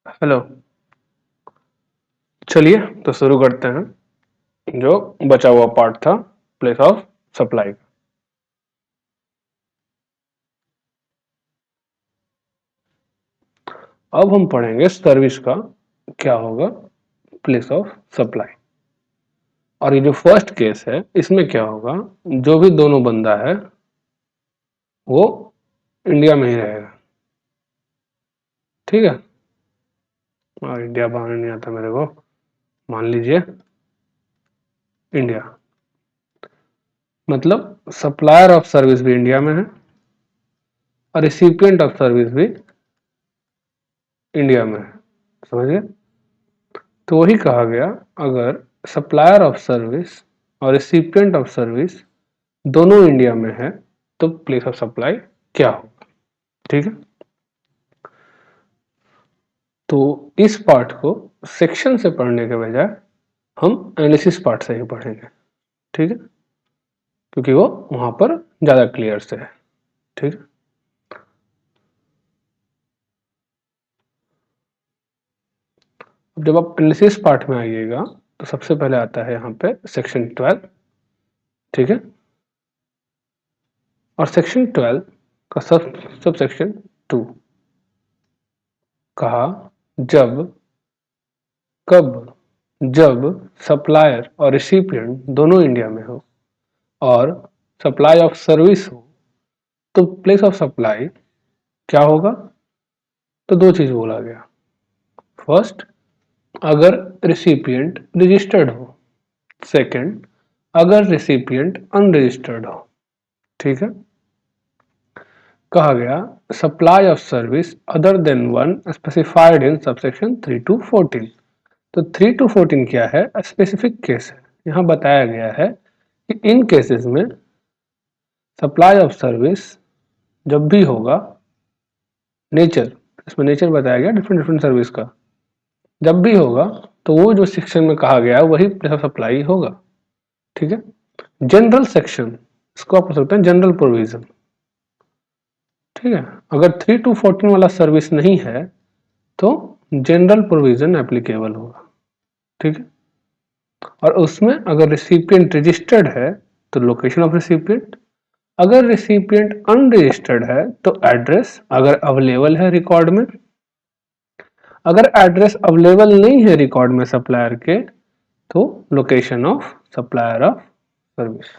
Hello. चलिए तो शुरू करते हैं। जो बचा हुआ पार्ट था प्लेस ऑफ सप्लाई। अब हम पढ़ेंगे सर्विस का क्या होगा प्लेस ऑफ सप्लाई। और ये जो फर्स्ट केस है इसमें क्या होगा, जो भी दोनों बंदा है वो इंडिया में ही रहेगा। ठीक है। और इंडिया बाहर नहीं आता मेरे को, मान लीजिए इंडिया, मतलब सप्लायर ऑफ सर्विस भी इंडिया में है और रिसिपिएंट ऑफ सर्विस भी इंडिया में है। समझिए। तो वही कहा गया, अगर सप्लायर ऑफ सर्विस और रिसिपिएंट ऑफ सर्विस दोनों इंडिया में है तो प्लेस ऑफ सप्लाई क्या होगा। ठीक है। तो इस पार्ट को सेक्शन से पढ़ने के बजाय हम एनालिसिस पार्ट से ही पढ़ेंगे। ठीक है, क्योंकि वो वहां पर ज्यादा क्लियर से है। ठीक है। अब जब आप एनालिसिस पार्ट में आइएगा तो सबसे पहले आता है यहाँ पे सेक्शन 12। ठीक है। और सेक्शन 12 का सब सेक्शन 2 कहा, जब कब जब सप्लायर और रिसिपिएंट दोनों इंडिया में हो और सप्लाई ऑफ सर्विस हो तो प्लेस ऑफ सप्लाई क्या होगा। तो दो चीज बोला गया। फर्स्ट, अगर रिसिपिएंट रजिस्टर्ड हो। सेकंड, अगर रिसिपिएंट अनरजिस्टर्ड हो। ठीक है। कहा गया supply of service other than one specified in subsection 3 to 14। तो 3 to 14 क्या है, स्पेसिफिक केस है। यहां बताया गया है कि इन केसेस में सप्लाई ऑफ सर्विस जब भी होगा, नेचर, इसमें नेचर बताया गया डिफरेंट डिफरेंट सर्विस का, जब भी होगा तो वो जो सेक्शन में कहा गया है वही प्लेस ऑफ सप्लाई होगा। ठीक है। जनरल सेक्शन, इसको आप पढ़ सकते हैं जनरल प्रोविजन। ठीक है। अगर 3 to 14 वाला सर्विस नहीं है तो जनरल प्रोविजन एप्लीकेबल होगा। ठीक है। और उसमें अगर रिसिपिएंट रजिस्टर्ड है तो लोकेशन ऑफ रिसिपिएंट, अगर रिसिपिएंट अनरजिस्टर्ड है तो एड्रेस अगर अवेलेबल है रिकॉर्ड में, अगर एड्रेस अवेलेबल नहीं है रिकॉर्ड में सप्लायर के तो location of supplier of service.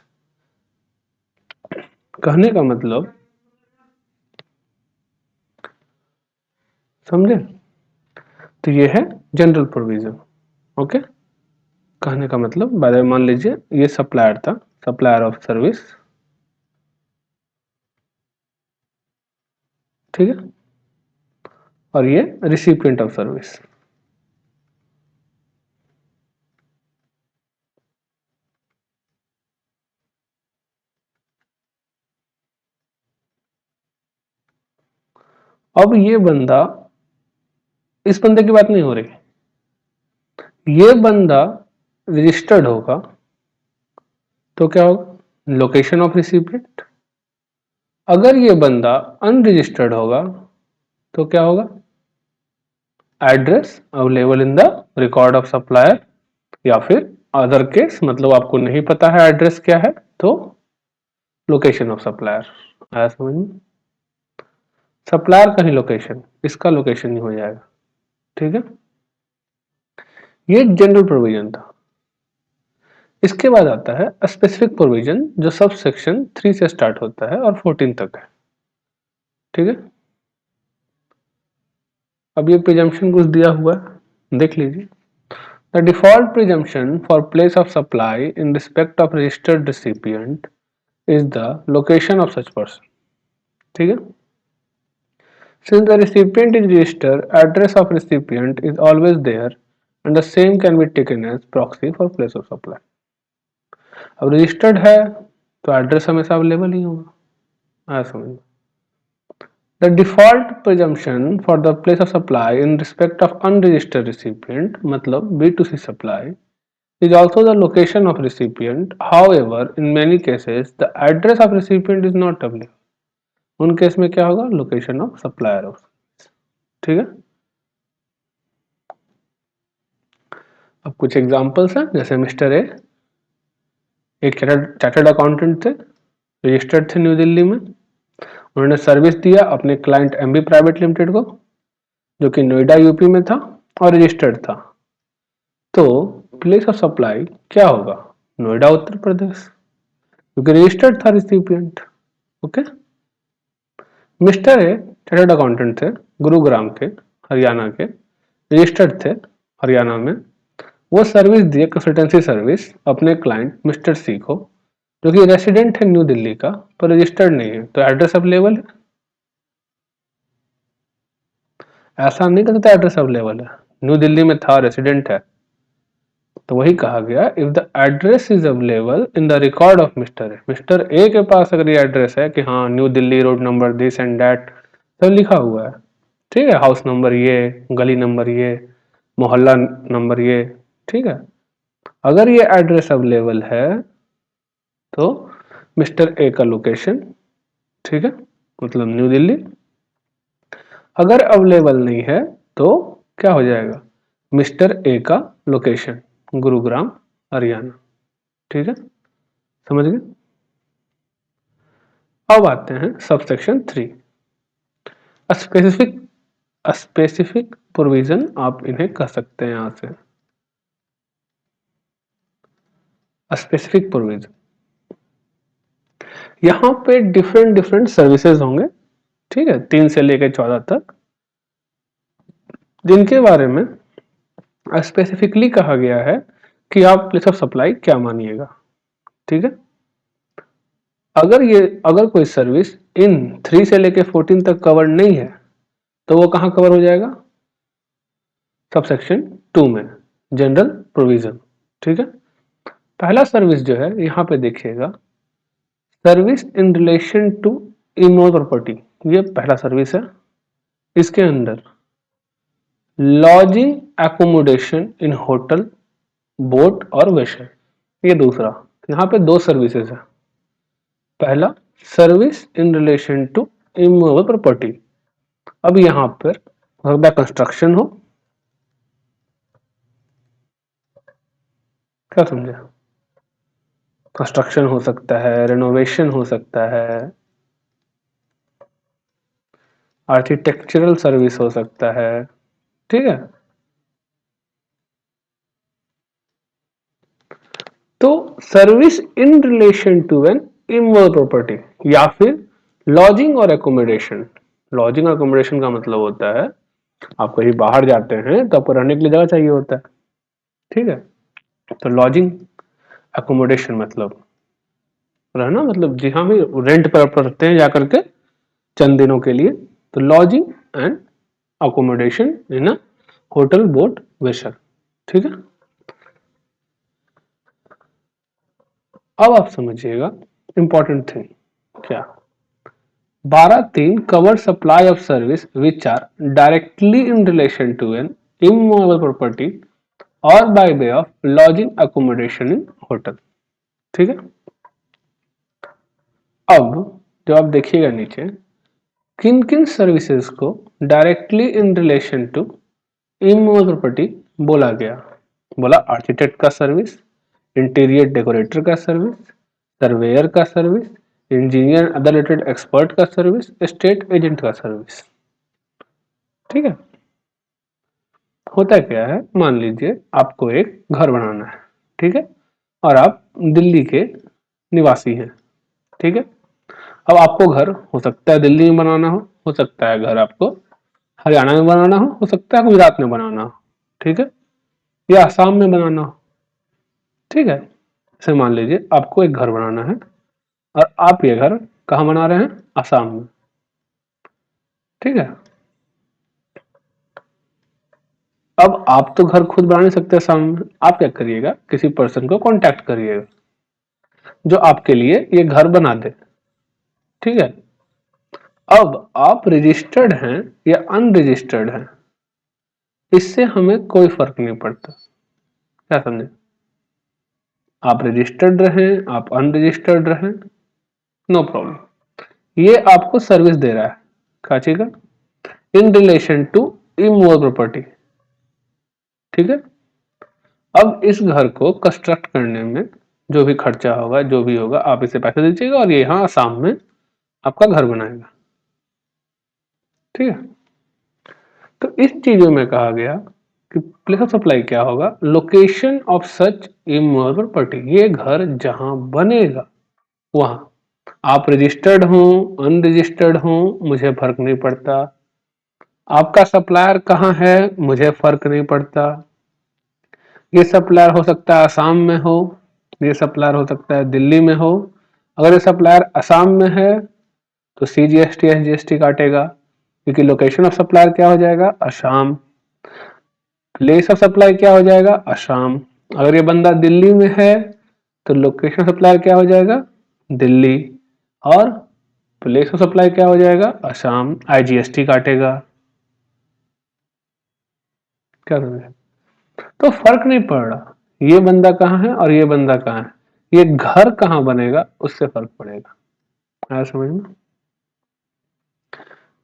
कहने का मतलब समझे। तो ये है जनरल प्रोविजन। ओके। कहने का मतलब बाय द वे मान लीजिए ये सप्लायर था, सप्लायर ऑफ सर्विस। ठीक है। और ये रिसिपिएंट ऑफ सर्विस। अब ये बंदा, इस बंदे की बात नहीं हो रही, ये बंदा रजिस्टर्ड होगा तो क्या होगा, लोकेशन ऑफ रिसिपिएंट। अगर ये बंदा अनरजिस्टर्ड होगा तो क्या होगा, address available in the record of supplier, या फिर अदर केस, मतलब आपको नहीं पता है एड्रेस क्या है तो लोकेशन ऑफ सप्लायर। आया समझ में। सप्लायर का ही लोकेशन, इसका लोकेशन नहीं हो जाएगा। ठीक है। ये जनरल प्रोविजन था। इसके बाद आता है स्पेसिफिक प्रोविजन जो सब सेक्शन 3 से स्टार्ट होता है और 14 तक है। ठीक है। अब ये प्रिजम्पशन कुछ दिया हुआ है, देख लीजिए। The default presumption for place of supply in respect of registered recipient is the location of such person. ठीक है। Since the recipient is registered, address of recipient is always there and the same can be taken as proxy for place of supply. अब registered है तो address हमेशा available ही होगा। ऐसा समझ। The default presumption for the place of supply in respect of unregistered recipient, मतलब B2C supply, is also the location of recipient. However, in many cases, the address of recipient is not available. उन case में क्या होगा, location of supplier of. ठीक है। अब कुछ examples हैं, जैसे मिस्टर ए एक चार्टर्ड अकाउंटेंट थे, रजिस्टर्ड थे न्यू दिल्ली में। उन्होंने सर्विस दिया अपने क्लाइंट एमबी प्राइवेट लिमिटेड को, जो कि नोएडा यूपी में था और रजिस्टर्ड था। तो प्लेस ऑफ सप्लाई क्या होगा? नोएडा उत्तर प्रदेश, क्योंकि रजिस्टर्ड था recipient. Okay. Mister A chartered accountant थे, गुरुग्राम के, हरियाणा के, रजिस्टर्ड थे हरियाणा में। वो सर्विस दिए, कंसल्टेंसी सर्विस, अपने क्लाइंट मिस्टर सी को, जो कि रेसिडेंट है न्यू दिल्ली का पर रजिस्टर्ड नहीं है। तो एड्रेस अवेलेबल है? ऐसा नहीं कर सकता एड्रेस अवेलेबल है, न्यू दिल्ली में था, रेसिडेंट है। तो वही कहा गया, if the address is available in the record of mister A के पास अगर ये एड्रेस है कि हाँ new Delhi, road number this and that सब लिखा हुआ है, ठीक है, हाउस नंबर ये, गली नंबर ये, मोहल्ला नंबर ये, ठीक है, अगर ये एड्रेस अवेलेबल है तो मिस्टर ए का लोकेशन, ठीक है, मतलब न्यू दिल्ली। अगर अवेलेबल नहीं है तो क्या हो जाएगा? मिस्टर ए का लोकेशन गुरुग्राम, हरियाणा। ठीक है, समझ गए? अब आते हैं सबसेक्शन 3, स्पेसिफिक स्पेसिफिक प्रोविजन, आप इन्हें कह सकते हैं यहां से स्पेसिफिक प्रोविजन। यहां पे डिफरेंट डिफरेंट सर्विसेज होंगे, ठीक है, 3 से लेकर 14 तक, जिनके बारे में स्पेसिफिकली कहा गया है कि आप प्लेस ऑफ सप्लाई क्या मानिएगा। ठीक है, अगर कोई सर्विस इन 3 से लेकर 14 तक कवर नहीं है तो वो कहां कवर हो जाएगा? सबसेक्शन 2 में, जनरल प्रोविजन। ठीक है, पहला सर्विस जो है यहां पे देखिएगा, service in relation to immovable property, ये पहला सर्विस है। इसके अंदर lodging accommodation in hotel, boat और वेसल, ये दूसरा। यहाँ पे 2 सर्विसेज है। पहला service in relation to immovable property, अब यहाँ पर कंस्ट्रक्शन हो, क्या समझे? कंस्ट्रक्शन हो सकता है, रेनोवेशन हो सकता है, आर्किटेक्चरल सर्विस हो सकता है, ठीक है। तो service in relation to an immovable property या फिर लॉजिंग और एकोमोडेशन। लॉजिंग और एकोमोडेशन का मतलब होता है आप कहीं बाहर जाते हैं तो आपको रहने के लिए जगह चाहिए होता है, ठीक है। तो लॉजिंग एकोमोडेशन मतलब रहना, मतलब जहां भी रेंट पर रहते हैं जाकर के चंद दिनों के लिए, तो lodging and accommodation in a hotel, boat, vessel. ठीक है, अब आप समझिएगा इंपॉर्टेंट थिंग क्या। 12(3) cover supply of service which are directly in relation to an immovable property और by way of lodging accommodation in hotel. ठीक है, अब जब आप देखिएगा नीचे, किन किन सर्विसेज को directly in relation to immovable property बोला गया? बोला आर्किटेक्ट का सर्विस, इंटीरियर डेकोरेटर का सर्विस, सर्वेयर का service, engineer other related expert का सर्विस, स्टेट एजेंट का सर्विस। ठीक है, होता क्या है, मान लीजिए आपको एक घर बनाना है, ठीक है, और आप दिल्ली के निवासी हैं, ठीक है। अब आपको घर हो सकता है दिल्ली में बनाना हो सकता है घर आपको हरियाणा में बनाना हो सकता है गुजरात में बनाना हो, ठीक है, या आसाम में बनाना हो, ठीक है। जैसे मान लीजिए आपको एक घर बनाना है और आप ये घर कहाँ बना रहे हैं? आसाम में, ठीक है। अब आप तो घर खुद बना नहीं सकते आसाम में, आप क्या करिएगा, किसी पर्सन को कांटेक्ट करिएगा जो आपके लिए ये घर बना दे, ठीक है। अब आप रजिस्टर्ड हैं या अनरजिस्टर्ड हैं, इससे हमें कोई फर्क नहीं पड़ता, क्या समझे? आप रजिस्टर्ड रहें, आप अनरजिस्टर्ड रहें, नो प्रॉब्लम। ये आपको सर्विस दे रहा है, क्या चीज का? In relation to immovable property, ठीक है। अब इस घर को कंस्ट्रक्ट करने में जो भी खर्चा होगा, जो भी होगा, आप इसे पैसे दीजिएगा और ये यहाँ आसाम में आपका घर बनाएगा। ठीक है, तो इस चीजों में कहा गया कि प्लेस ऑफ सप्लाई क्या होगा, location of such immovable property, ये घर जहां बनेगा वहां। आप रजिस्टर्ड हो अनरजिस्टर्ड हो मुझे फर्क नहीं पड़ता, आपका सप्लायर कहाँ है मुझे फर्क नहीं पड़ता। ये सप्लायर हो सकता है आसाम में हो, ये सप्लायर हो सकता है दिल्ली में हो। अगर ये सप्लायर असम में है तो CGST SGST काटेगा, क्योंकि लोकेशन ऑफ सप्लायर क्या हो जाएगा, असम। प्लेस ऑफ सप्लाई क्या हो जाएगा, असम। अगर ये बंदा दिल्ली में है तो लोकेशन सप्लायर क्या हो जाएगा, दिल्ली, और प्लेस ऑफ सप्लाई क्या हो जाएगा, असम। IGST काटेगा। क्या समझे? तो फर्क नहीं पड़ रहा ये बंदा कहाँ है और ये बंदा कहाँ है, ये घर कहाँ बनेगा उससे फर्क पड़ेगा। आया समझ में?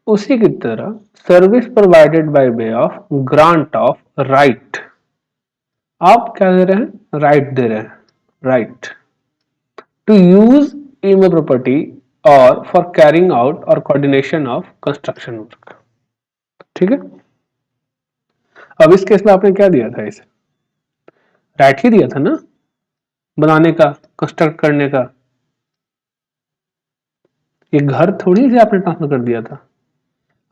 उसी की तरह service provided by way of grant of right, आप क्या दे रहे हैं, राइट दे रहे हैं, right to use in the property और for carrying out or coordination of construction work. ठीक है, अब इस केस में आपने क्या दिया था, इसे राइट ही दिया था ना, बनाने का, कंस्ट्रक्ट करने का। ये घर थोड़ी से आपने ट्रांसफर कर दिया था,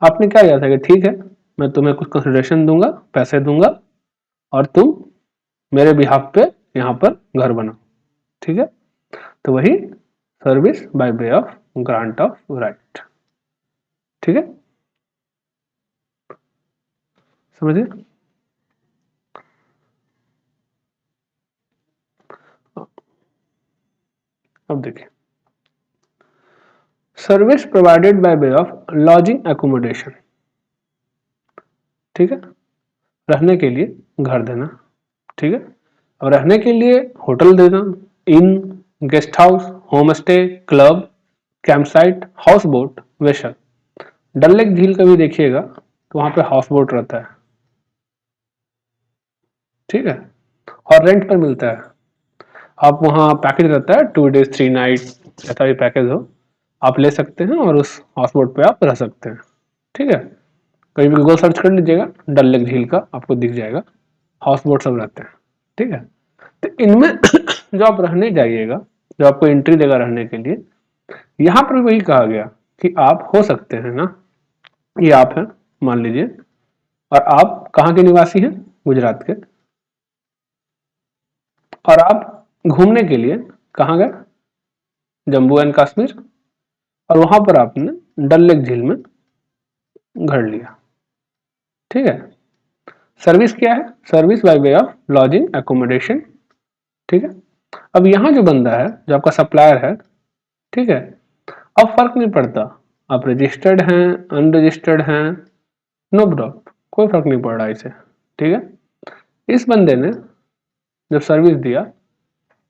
आपने क्या किया था कि ठीक है मैं तुम्हें कुछ कंसिडरेशन दूंगा, पैसे दूंगा, और तुम मेरे बिहाफ पे यहाँ पर घर बनाओ। ठीक है, तो वही service by way of grant of right. ठीक है, समझिए। अब देखिए, service provided by way of lodging accommodation. ठीक है, रहने के लिए घर देना। ठीक है, और रहने के लिए होटल देना, inn, guest house, home stay, club, camp site, house boat, vessel. Dal lake झील का भी देखिएगा तो वहां पे हाउस बोट रहता है। ठीक है, और रेंट पर मिलता है। आप वहाँ पैकेज रहता है 2 days 3 night, ऐसा भी पैकेज हो आप ले सकते हैं और उस हाउस बोट पे आप रह सकते हैं। ठीक है, कहीं भी गूगल सर्च कर लीजिएगा डल लेक झील का, आपको दिख जाएगा, हाउस बोट सब रहते हैं। ठीक है, तो इनमें जो आप रहने जाइएगा, जो आपको एंट्री देगा रहने के लिए, यहाँ पर वही कहा गया कि आप हो सकते हैं ना, ये आप हैं मान लीजिए, और आप कहाँ के निवासी हैं, गुजरात के, और आप घूमने के लिए कहाँ गए, जम्मू एंड कश्मीर, और वहां पर आपने डल लेक झील में घर लिया। ठीक है, सर्विस क्या है, service by way of lodging accommodation. ठीक है, अब यहाँ जो बंदा है, जो आपका सप्लायर है, ठीक है, अब फर्क नहीं पड़ता आप रजिस्टर्ड हैं अनरजिस्टर्ड हैं, नो प्रॉब्लम, कोई फर्क नहीं पड़ रहा इसे। ठीक है, इस बंदे ने जब सर्विस दिया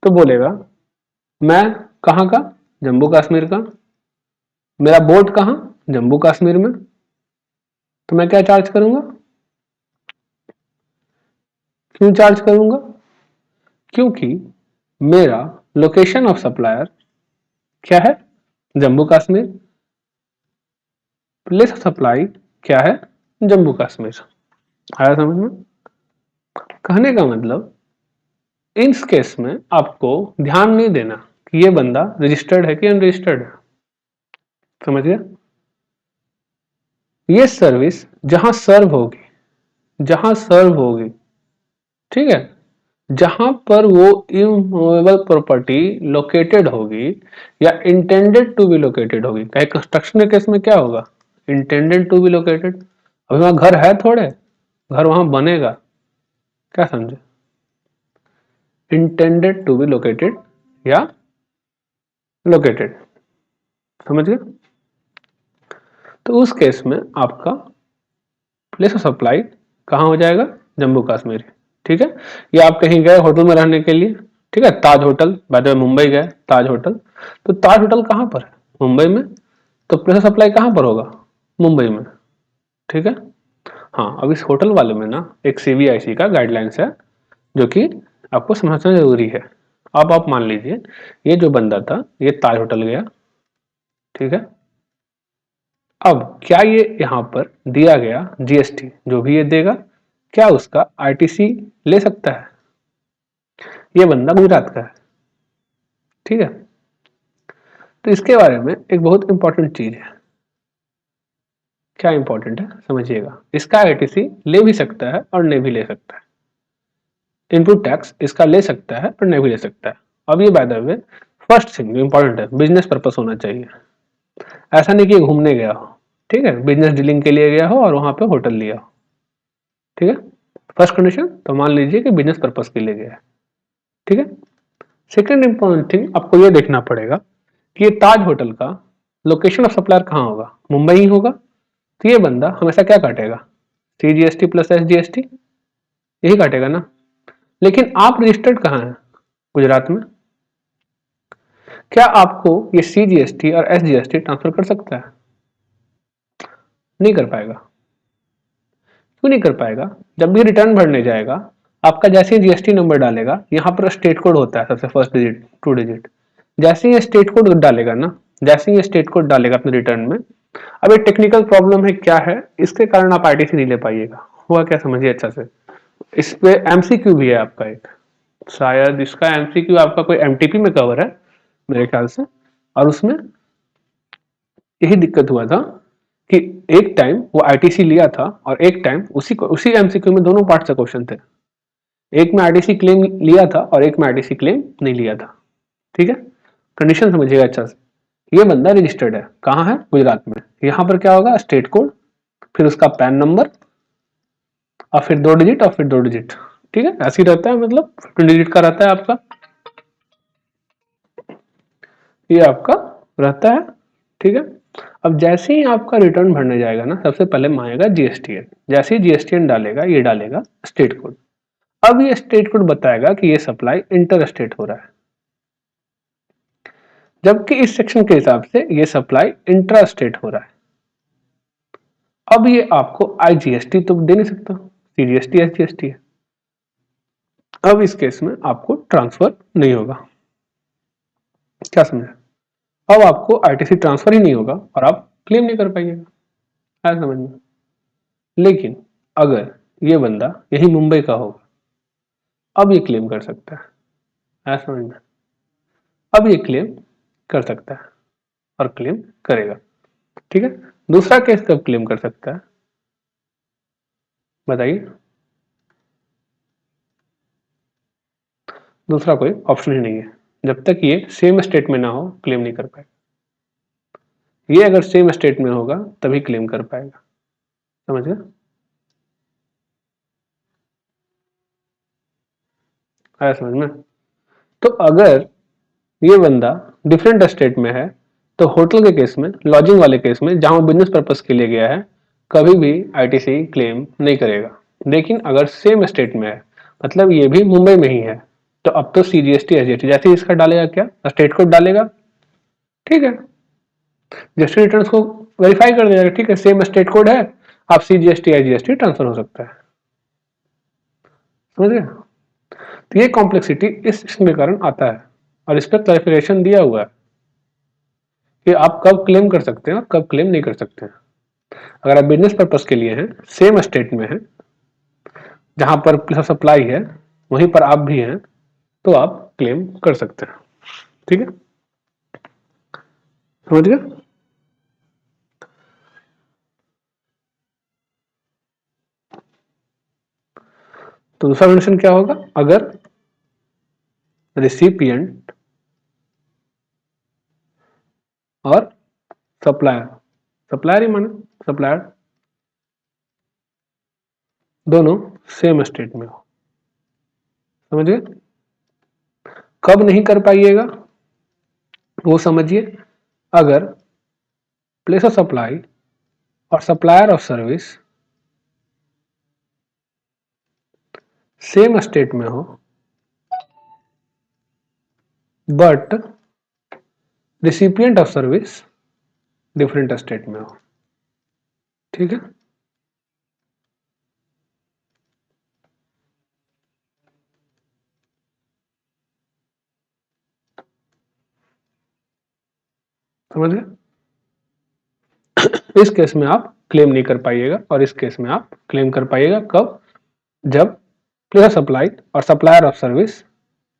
तो बोलेगा मैं कहाँ का, जम्मू कश्मीर का, मेरा बोट कहाँ, जम्मू कश्मीर में, तो मैं क्या चार्ज करूंगा, क्यों चार्ज करूंगा, क्योंकि मेरा लोकेशन ऑफ सप्लायर क्या है, Jammu Kashmir, place of supply क्या है, जम्मू कश्मीर। आया समझ में? कहने का मतलब इस केस में आपको ध्यान नहीं देना कि ये बंदा रजिस्टर्ड है कि अनरजिस्टर्ड है। समझ गया? ये सर्विस जहां सर्व होगी, जहां सर्व होगी, ठीक है, जहां पर वो इमूवेबल प्रॉपर्टी लोकेटेड होगी या इंटेंडेड टू बी लोकेटेड होगी, कहीं कंस्ट्रक्शन के केस में क्या होगा, इंटेंडेड टू बी लोकेटेड, अभी वहां घर है थोड़े, घर वहां बनेगा, क्या समझे, इंटेंडेड टू बी लोकेटेड या लोकेटेड। समझ गए? तो उस केस में आपका प्लेस ऑफ सप्लाई कहाँ हो जाएगा, जम्मू कश्मीर। ठीक है, या आप कहीं गए होटल में रहने के लिए, ठीक है, Taj hotel, by the way Mumbai गए ताज होटल, तो ताज होटल कहाँ पर है, मुंबई में, तो प्लेस ऑफ सप्लाई कहाँ पर होगा, मुंबई में। ठीक है, हाँ, अब इस होटल वाले में ना एक CBIC का गाइडलाइंस है जो कि आपको समझना जरूरी है। अब आप मान लीजिए ये जो बंदा था ये ताज होटल गया, ठीक है। अब क्या ये यहाँ पर दिया गया जीएसटी जो भी ये देगा, क्या उसका आईटीसी ले सकता है? ये बंदा गुजरात का है, ठीक है। तो इसके बारे में एक बहुत इंपॉर्टेंट चीज है। क्या इंपॉर्टेंट है समझिएगा। इसका आईटीसी ले भी सकता है और नहीं भी ले सकता है। इनपुट टैक्स इसका ले सकता है और नहीं भी ले सकता है। अब ये bye the way first thing जो इंपॉर्टेंट है, बिजनेस पर्पस होना चाहिए। ऐसा नहीं कि घूमने गया हो, ठीक है, बिजनेस डीलिंग के लिए गया हो और वहां पे होटल लिया हो, ठीक है। फर्स्ट कंडीशन तो मान लीजिए कि बिजनेस पर्पस के लिए गया है, ठीक है। सेकेंड इंपॉर्टेंट थिंग आपको ये देखना पड़ेगा कि ये ताज होटल का लोकेशन ऑफ सप्लायर कहाँ होगा, मुंबई ही होगा। तो ये बंदा हमेशा क्या काटेगा, सीजीएसटी प्लस एसजीएसटी, यही काटेगा ना। लेकिन आप रजिस्टर्ड कहाँ हैं, गुजरात में। क्या आपको ये सीजीएसटी और एसजीएसटी ट्रांसफर कर सकता है? नहीं कर पाएगा। क्यों नहीं कर पाएगा? जब भी रिटर्न भरने जाएगा, आपका जैसे ही जीएसटी नंबर डालेगा, यहाँ पर स्टेट कोड होता है सबसे फर्स्ट डिजिट, 2 डिजिट। जैसे ही ये स्टेट कोड डालेगा ना, जैसे ही ये स्टेट कोड डालेगा अपने रिटर्न में, अब एक टेक्निकल प्रॉब्लम है, क्या है, इसके कारण आप आईटीसी नहीं ले पाइएगा। हुआ क्या समझिए अच्छा से। इस पे एमसीक्यू भी है आपका एक, शायद इसका एमसीक्यू आपका कोई एमटीपी में कवर है मेरे ख्याल से, और उसमें यही दिक्कत हुआ था कि एक टाइम वो आईटीसी लिया था और एक टाइम उसी एमसीक्यू में दोनों पार्ट से क्वेश्चन थे। एक में आईटीसी क्लेम लिया था और एक में आईटीसी क्लेम नहीं लिया था, ठीक है। कंडीशन समझिएगा अच्छा से। ये बंदा रजिस्टर्ड है, कहाँ है, गुजरात में। यहाँ पर क्या होगा, स्टेट कोड, फिर उसका पैन नंबर, और फिर 2 डिजिट और फिर 2 डिजिट, ठीक है। ऐसे ही रहता है, मतलब 15 डिजिट का रहता है आपका, ये आपका रहता है, ठीक है। अब जैसे ही आपका रिटर्न भरने जाएगा ना, सबसे पहले मांगेगा जीएसटीएन। जैसे ही जीएसटीएन डालेगा, ये डालेगा स्टेट कोड। अब ये स्टेट कोड बताएगा कि ये सप्लाई इंटर स्टेट हो रहा है, जबकि इस सेक्शन के हिसाब से ये सप्लाई इंट्रा स्टेट हो रहा है। अब ये आपको आईजीएसटी तो दे नहीं सकता, सीजीएसटी एसजीएसटी है। अब इस केस में आपको ट्रांसफर नहीं होगा। क्या समझे? अब आपको आईटीसी ट्रांसफर ही नहीं होगा और आप क्लेम नहीं कर पाइएगा, ऐसा समझ में। लेकिन अगर ये बंदा यही मुंबई का होगा, अब ये क्लेम कर सकता है, ऐसा समझ में। अब ये क्लेम कर सकता है और क्लेम करेगा, ठीक है। दूसरा केस कब क्लेम कर सकता है बताइए? दूसरा कोई ऑप्शन ही नहीं है। जब तक ये सेम स्टेट में ना हो, क्लेम नहीं कर पाएगा। ये अगर सेम स्टेट में होगा तभी क्लेम कर पाएगा, समझ गए? आया समझ में? तो अगर ये बंदा डिफरेंट स्टेट में है, तो होटल के केस में, लॉजिंग वाले केस में, जहां बिजनेस पर्पस के लिए गया है, कभी भी आईटीसी क्लेम नहीं करेगा। लेकिन अगर सेम स्टेट में है, मतलब ये भी मुंबई में ही है, तो अब तो सीजीएसटी एसजीएसटी जैसे ही इसका डालेगा, क्या स्टेट कोड डालेगा, ठीक है, जीएसटी रिटर्न को वेरीफाई कर देगा, ठीक है, सेम स्टेट कोड है, आप सीजीएसटी एसजीएसटी ट्रांसफर हो सकता है, समझ गए? तो ये कॉम्प्लेक्सिटी इस के कारण आता है, और इस पर क्लैरिफिकेशन दिया हुआ है कि आप कब क्लेम कर सकते हैं और कब क्लेम नहीं कर सकते हैं। अगर आप बिजनेस पर्पस के लिए हैं, सेम स्टेट में हैं, जहां पर सप्लाई है वहीं पर आप भी हैं, तो आप क्लेम कर सकते हैं, ठीक है, समझ गए? तो दूसरा कंडीशन क्या होगा, अगर रिसिपिएंट और सप्लायर, सप्लायर ही माने, सप्लायर दोनों सेम स्टेट में हो, समझ गए? कब नहीं कर पाइएगा वो समझिए। अगर प्लेस ऑफ सप्लाई और supplier of service same state में हो, but recipient of service different state में हो, ठीक है। समझ गए? इस केस में आप क्लेम नहीं कर पाइएगा और इस केस में आप क्लेम कर पाइएगा कब? जब प्लेस सप्लाई और supplier of service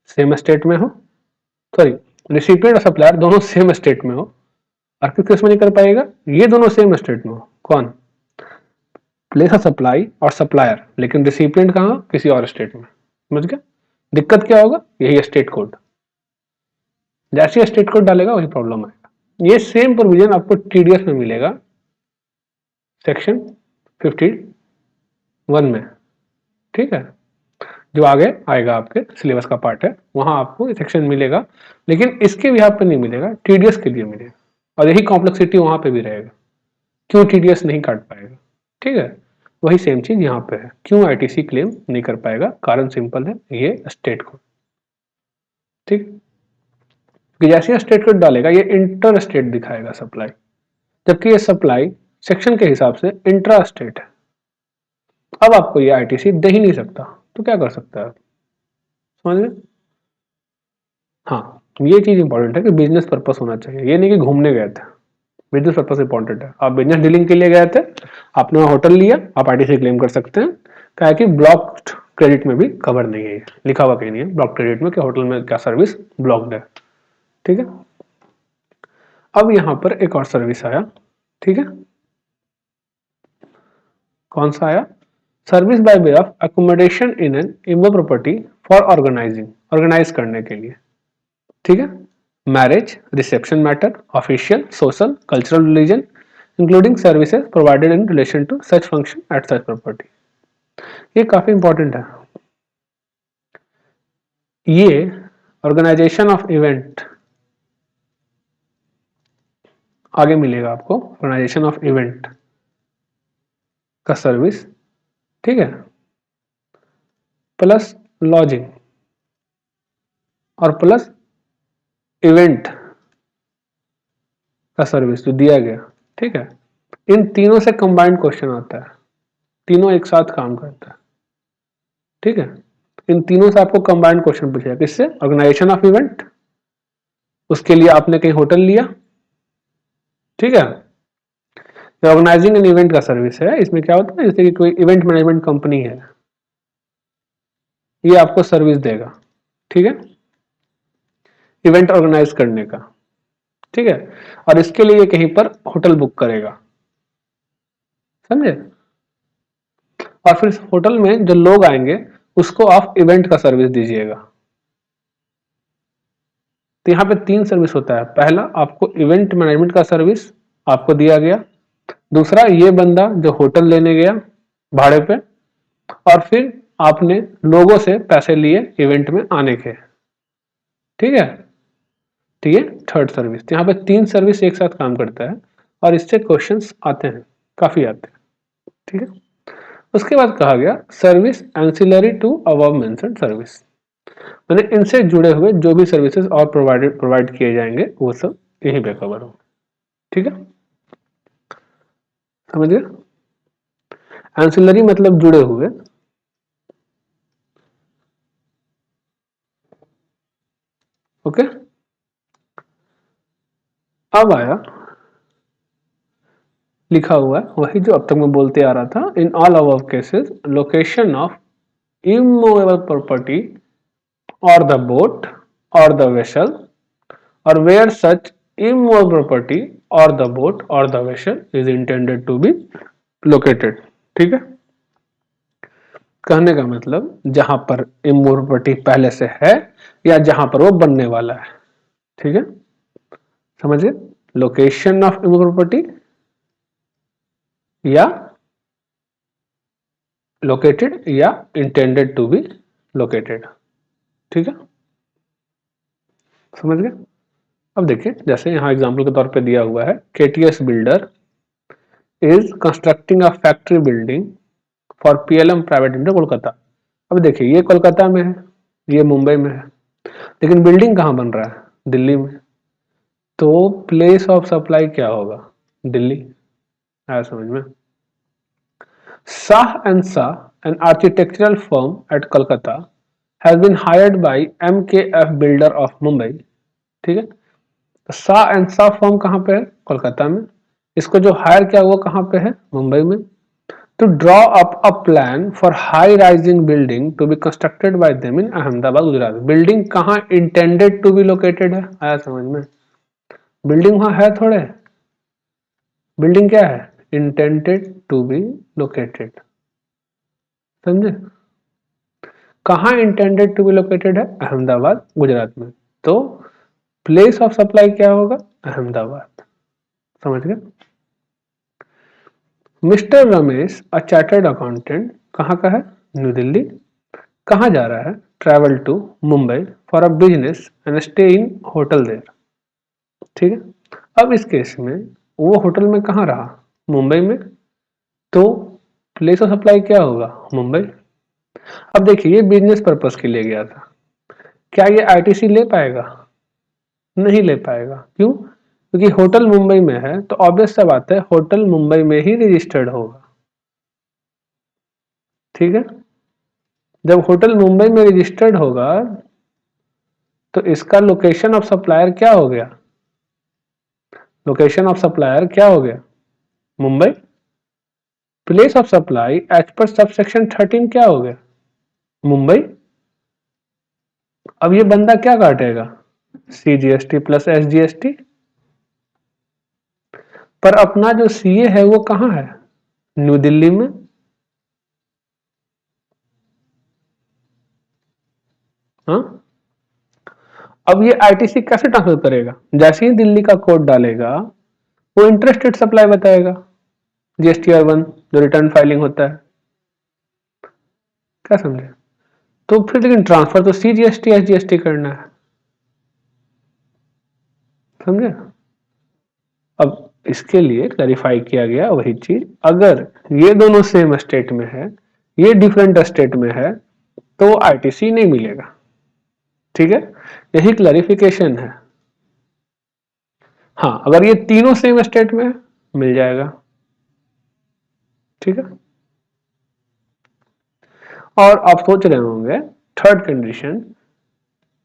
same state में हो, सॉरी रिसिपिएंट और सप्लायर दोनों सेम स्टेट में हो। और किस केस में नहीं कर पाएगा? ये दोनों सेम स्टेट में हो। कौन? प्लेस सप्लाई और सप्लायर, लेकिन रिसिपिएंट कहाँ? किसी और स्टेट में। समझ गया? दिक्कत क्या होगा? यही स्टेट कोड। जैसे स्टेट कोड डालेगा वही प्रॉब्लम आएगा। ये सेम प्रोविजन आपको टीडीएस में मिलेगा सेक्शन 51 में, ठीक है, जो आगे आएगा आपके सिलेबस का पार्ट है, वहां आपको सेक्शन मिलेगा, लेकिन इसके भी पे नहीं मिलेगा, टीडीएस के लिए मिलेगा। और यही कॉम्प्लेक्सिटी वहां पे भी रहेगा, क्यों टीडीएस नहीं काट पाएगा। ठीक है, वही सेम चीज यहाँ पे है, क्यों आईटीसी क्लेम नहीं कर पाएगा? कारण सिंपल है, ये स्टेट कोड। ठीक, जैसे स्टेट कोड डालेगा ये इंटर स्टेट दिखाएगा सप्लाई, जबकि ये सप्लाई सेक्शन के हिसाब से इंट्रा स्टेट है। अब आपको ये आईटीसी दे ही नहीं सकता, तो क्या कर सकता है? समझ गए? हाँ, ये चीज इंपॉर्टेंट है कि बिजनेस पर्पस होना चाहिए, ये नहीं कि घूमने गए थे। बिजनेस पर्पस इंपॉर्टेंट है। आप बिजनेस डीलिंग के लिए गए थे, आपने होटल लिया, आप आईटीसी क्लेम कर सकते हैं। क्या है कि ब्लॉक्ड क्रेडिट में भी कवर नहीं है, लिखा हुआ कहीं नहीं है ब्लॉक क्रेडिट में कि होटल में क्या सर्विस ब्लॉक्ड है। ठीक है, अब यहां पर एक और सर्विस आया। ठीक है, कौन सा आया? Service by way of accommodation in an इमो प्रॉपर्टी फॉर ऑर्गेनाइजिंग, ऑर्गेनाइज करने के लिए। ठीक है, marriage, reception matter, official, social, cultural, religion, including services provided in relation to such function at such property. ये काफी इंपॉर्टेंट है। ये ऑर्गेनाइजेशन ऑफ इवेंट आगे मिलेगा आपको, ऑर्गेनाइजेशन ऑफ इवेंट का सर्विस, ठीक है, प्लस लॉजिंग और प्लस इवेंट का सर्विस जो दिया गया। ठीक है, इन तीनों से कंबाइंड क्वेश्चन आता है, तीनों एक साथ काम करता है। ठीक है, इन तीनों से आपको कंबाइंड क्वेश्चन पूछेगा, किससे? ऑर्गेनाइजेशन ऑफ इवेंट, उसके लिए आपने कहीं होटल लिया, ठीक है, ऑर्गेनाइजिंग एन इवेंट का सर्विस है। इसमें क्या होता है, जैसे कि कोई इवेंट मैनेजमेंट कंपनी है, ये आपको सर्विस देगा, ठीक है, इवेंट ऑर्गेनाइज करने का, ठीक है, और इसके लिए कहीं पर होटल बुक करेगा, समझे? और फिर होटल में जो लोग आएंगे उसको आप इवेंट का सर्विस दीजिएगा। तो यहाँ पे 3 सर्विस होता है। पहला, आपको इवेंट मैनेजमेंट का सर्विस आपको दिया गया। दूसरा, ये बंदा जो होटल लेने गया भाड़े पे, और फिर आपने लोगों से पैसे लिए इवेंट में आने के, ठीक है, तो ये थर्ड सर्विस। तो यहाँ पे 3 सर्विस एक साथ काम करता है और इससे क्वेश्चंस आते हैं, काफी आते हैं, ठीक है। उसके बाद कहा गया service ancillary to above mentioned service, मैंने इनसे जुड़े हुए जो भी सर्विसेज और प्रोवाइड किए जाएंगे वो सब यहीं पे कवर होंगे, ठीक है, समझ गए? एंसिलरी मतलब जुड़े हुए, ओके। अब आया लिखा हुआ वही जो अब तक मैं बोलते आ रहा था, in all above cases location of immovable property or the boat or the vessel or where such immovable property or the boat or the vessel is intended to be located। ठीक है, कहने का मतलब जहां पर इमूवेबल प्रॉपर्टी पहले से है या जहां पर वो बनने वाला है, ठीक है, समझिए, लोकेशन ऑफ इमूवेबल प्रॉपर्टी या लोकेटेड या इंटेंडेड टू बी लोकेटेड, ठीक है, समझ गए? अब देखिए, जैसे यहाँ एग्जांपल के तौर पे दिया हुआ है, KTS builder is constructing a factory building for PLM private limited Kolkata. अब देखिए, ये कोलकाता में है, ये मुंबई में है, लेकिन बिल्डिंग कहाँ बन रहा है? दिल्ली में। तो प्लेस ऑफ सप्लाई क्या होगा? दिल्ली। आया समझ में? Shah and Shah, an architectural firm at Kolkata, has been hired by MKF builder of Mumbai, ठीक है, तो सा एंड सा फर्म कहाँ पे है? कोलकाता में। इसको जो हायर किया वो कहाँ पे है? मुंबई में। To draw up a plan for high rising building to be constructed by them in Ahmedabad Gujarat. Building कहाँ intended to be located है? आया समझ में? बिल्डिंग वहां है थोड़े, बिल्डिंग क्या है? intended to be located, समझे? कहाँ intended to be located है? अहमदाबाद गुजरात में। तो प्लेस ऑफ सप्लाई क्या होगा? अहमदाबाद। समझ गए? Mister Ramesh a chartered accountant कहाँ का है? न्यू दिल्ली। कहाँ जा रहा है? Travel to Mumbai for a business and stay in hotel there. ठीक है। अब इस केस में वो होटल में कहाँ रहा? मुंबई में। तो प्लेस ऑफ सप्लाई क्या होगा? मुंबई। अब देखिए ये बिजनेस पर्पस के लिए गया था, क्या ये आईटीसी ले पाएगा? नहीं ले पाएगा। क्यों? क्योंकि होटल मुंबई में है, तो ऑब्वियस सा बात है होटल मुंबई में ही रजिस्टर्ड होगा। ठीक है। जब होटल मुंबई में रजिस्टर्ड होगा तो इसका लोकेशन ऑफ सप्लायर क्या हो गया? लोकेशन ऑफ सप्लायर क्या हो गया? Mumbai. Place of supply as per subsection 13 क्या हो गया? मुंबई। अब ये बंदा क्या काटेगा? CGST plus SGST. पर अपना जो सीए है वो कहां है? न्यू दिल्ली में। हाँ। अब ये आईटीसी कैसे ट्रांसफर करेगा? जैसे ही दिल्ली का कोड डालेगा वो इंटरेस्टेड सप्लाई बताएगा, जीएसटीआर 1 जो रिटर्न फाइलिंग होता है। क्या समझे? तो फिर लेकिन ट्रांसफर तो सीजीएसटी एसजीएसटी करना है। समझे? अब इसके लिए क्लैरिफाई किया गया वही चीज, अगर ये दोनों सेम स्टेट में है, ये डिफरेंट स्टेट में है, तो आईटीसी नहीं मिलेगा। ठीक है, यही क्लैरिफिकेशन है। हाँ, अगर ये तीनों सेम स्टेट में है मिल जाएगा। ठीक है। और आप सोच रहे होंगे थर्ड कंडीशन,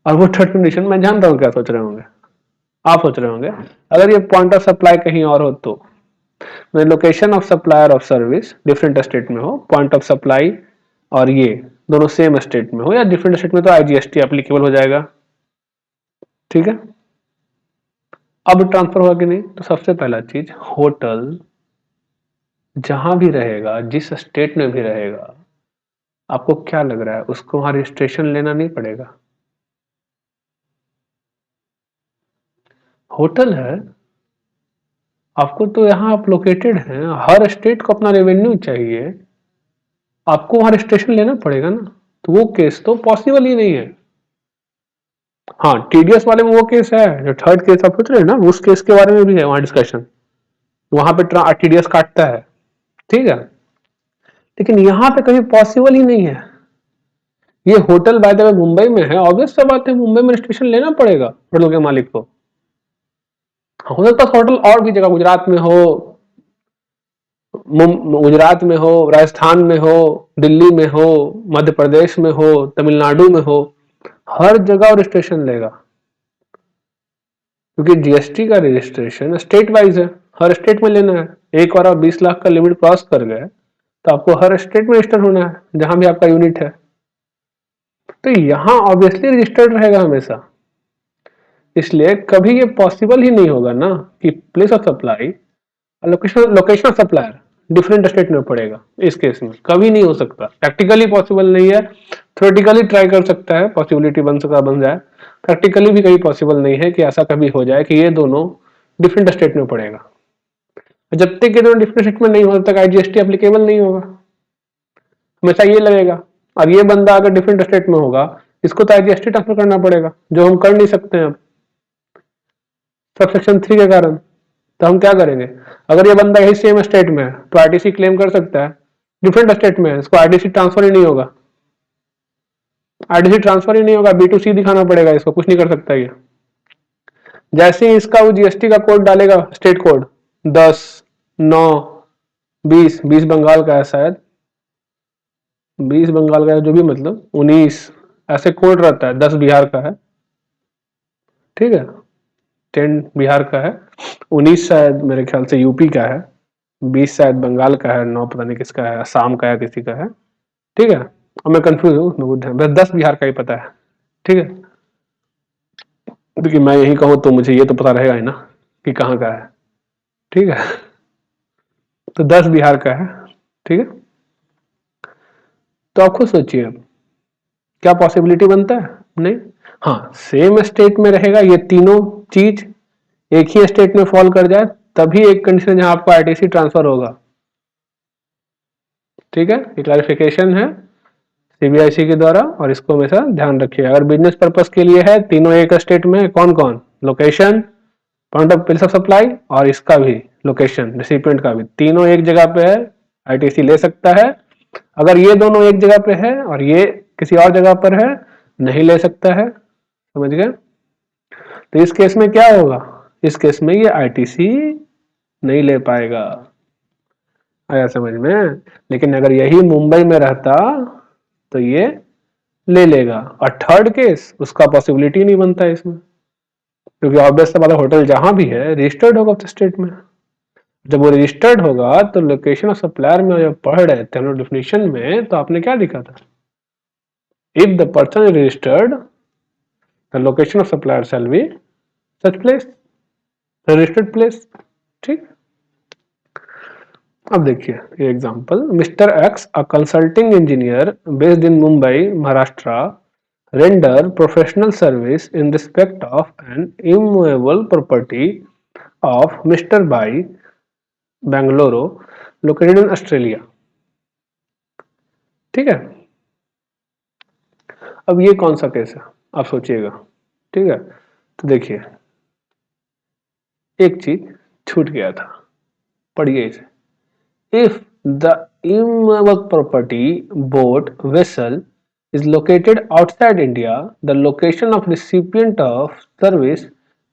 और वो थर्ड कंडीशन मैं जानता हूं क्या सोच रहे होंगे। आप सोच रहे होंगे अगर ये पॉइंट ऑफ सप्लाई कहीं और हो तो location of supplier of service different state में हो, पॉइंट ऑफ सप्लाई और ये दोनों सेम स्टेट में हो या डिफरेंट स्टेट में, तो आईजीएसटी एप्लीकेबल हो जाएगा। ठीक है। अब ट्रांसफर होगा कि नहीं? तो सबसे पहला चीज, होटल जहां भी रहेगा, जिस स्टेट में भी रहेगा, आपको क्या लग रहा है उसको वहां रजिस्ट्रेशन लेना नहीं पड़ेगा? होटल है, आपको तो यहाँ आप लोकेटेड हैं, हर स्टेट को अपना रेवेन्यू चाहिए, आपको वहां रजिस्ट्रेशन लेना पड़ेगा ना। तो वो केस तो पॉसिबल ही नहीं है। हाँ, टीडीएस वाले में वो केस है, जो थर्ड केस आप पूछ रहे हैं ना, उस केस के बारे में भी है वहां डिस्कशन, वहां पे टीडीएस काटता है। ठीक है। लेकिन यहाँ पे कभी पॉसिबल ही नहीं है। ये hotel by the way Mumbai में है, ऑब्वियस सा बात है मुंबई में रजिस्ट्रेशन लेना पड़ेगा होटल के मालिक को। हो सकता है होटल और भी जगह गुजरात में हो, गुजरात में हो, राजस्थान में हो, दिल्ली में हो, मध्य प्रदेश में हो, तमिलनाडु में हो, हर जगह रजिस्ट्रेशन लेगा, क्योंकि जीएसटी का रजिस्ट्रेशन स्टेट वाइज है, हर स्टेट में लेना है। एक बार आप 20 लाख का लिमिट क्रॉस कर गए तो आपको हर स्टेट में रजिस्टर होना है जहां भी आपका यूनिट है। तो यहां ऑब्वियसली रजिस्टर्ड रहेगा हमेशा, इसलिए कभी ये पॉसिबल ही नहीं होगा ना कि place of supply location location of supplier different state में पड़ेगा। इस केस में कभी नहीं हो सकता, प्रैक्टिकली पॉसिबल नहीं है। थ्योरेटिकली ट्राई कर सकता है, पॉसिबिलिटी बन सका बन जाए, प्रैक्टिकली भी कभी पॉसिबल नहीं है कि ऐसा कभी हो जाए कि ये दोनों डिफरेंट स्टेट में पड़ेगा। जब तक ये दोनों डिफरेंट स्टेट में नहीं हो तब तक आईजीएसटी एप्लीकेबल नहीं होगा, हमेशा ये लगेगा। अब ये बंदा अगर डिफरेंट स्टेट में होगा, इसको तो आईजीएसटी ट्रांसफर करना पड़ेगा, जो हम कर नहीं सकते हैं अब सबसेक्शन 3 के कारण। तो हम क्या करेंगे? अगर ये बंदा यही सेम स्टेट में है तो आरटीसी क्लेम कर सकता है, डिफरेंट स्टेट में है इसको आरटीसी ट्रांसफर ही नहीं होगा, आरटीसी ट्रांसफर ही नहीं होगा, बी टू सी दिखाना पड़ेगा, इसको कुछ नहीं कर सकता ये। जैसे ही इसका वो जीएसटी का कोड डालेगा, स्टेट कोड 10, 9, 20, 20 बंगाल का है शायद, 20 बंगाल का है, जो भी मतलब 19 ऐसे कोड रहता है, 10 बिहार का है। ठीक है। 10 बिहार का है, 19 शायद मेरे ख्याल से यूपी का है, 20 शायद बंगाल का है, 9 पता नहीं किसका है, असम का है, किसी का है। ठीक है, और मैं कंफ्यूज हूँ, बस 10 बिहार का ही पता है। ठीक है, देखिए मैं यही कहूँ तो मुझे ये तो पता रहेगा ही ना कि कहाँ का है। ठीक है, तो 10 बिहार का है। ठीक है, तो आप खुद सोचिए क्या पॉसिबिलिटी बनता है? नहीं। हाँ, सेम स्टेट में रहेगा ये तीनों चीज, एक ही स्टेट में फॉल कर जाए तभी एक कंडीशन जहां आपको आईटीसी ट्रांसफर होगा। ठीक है, ये क्लैरिफिकेशन है सीबीआईसी के द्वारा, और इसको हमेशा ध्यान रखिए। अगर बिजनेस पर्पस के लिए है, तीनों एक स्टेट में, कौन कौन? Location, point of place of supply, और इसका भी लोकेशन, रिसिपिएंट का भी, तीनों एक जगह पे है, आईटीसी ले सकता है। अगर ये दोनों एक जगह पे है और ये किसी और जगह पर है, नहीं ले सकता है। समझ गए? तो इस केस में क्या होगा? इस केस में ये आईटीसी नहीं ले पाएगा। आया समझ में? लेकिन अगर यही मुंबई में रहता तो ये ले लेगा। और थर्ड केस, उसका पॉसिबिलिटी नहीं बनता इसमें, क्योंकि ऑब्वियस वाला होटल जहां भी है रजिस्टर्ड होगा उस स्टेट में। जब वो रजिस्टर्ड होगा तो लोकेशन ऑफ सप्लायर में जब पढ़ रहे थे हम लोग डिफिनेशन में, तो आपने क्या लिखा था? If the person is registered the location of supplier shall be such place, registered place. ठीक। अब देखिए ये example, mister x a consulting engineer based in Mumbai Maharashtra render professional service in respect of an immovable property of Mr. by Bangalore located in Australia। ठीक है, अब ये कौन सा केस है आप सोचिएगा। ठीक है, तो देखिए एक चीज छूट गया था, पढ़िए इसे। If the immovable property boat vessel is located outside India, the location of recipient of service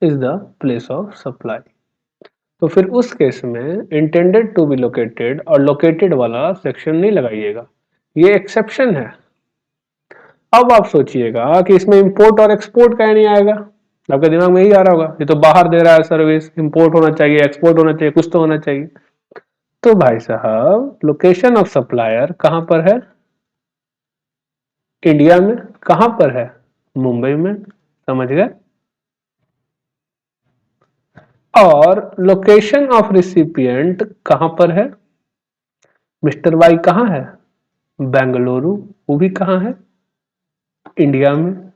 is the place of supply। तो फिर उस केस में इंटेंडेड टू बी लोकेटेड और लोकेटेड वाला सेक्शन नहीं लगाइएगा, ये एक्सेप्शन है। अब आप सोचिएगा कि इसमें इंपोर्ट और एक्सपोर्ट क्या नहीं आएगा? आपके दिमाग में यही आ रहा होगा, ये तो बाहर दे रहा है सर्विस, इंपोर्ट होना चाहिए, एक्सपोर्ट होना चाहिए, कुछ तो होना चाहिए। तो भाई साहब लोकेशन ऑफ सप्लायर कहां पर है? इंडिया में। कहां पर है? मुंबई में। समझ गए? और लोकेशन ऑफ रिसिपिएंट कहां पर है? मिस्टर वाई कहां है? बेंगलुरु। वो भी कहां है? इंडिया में।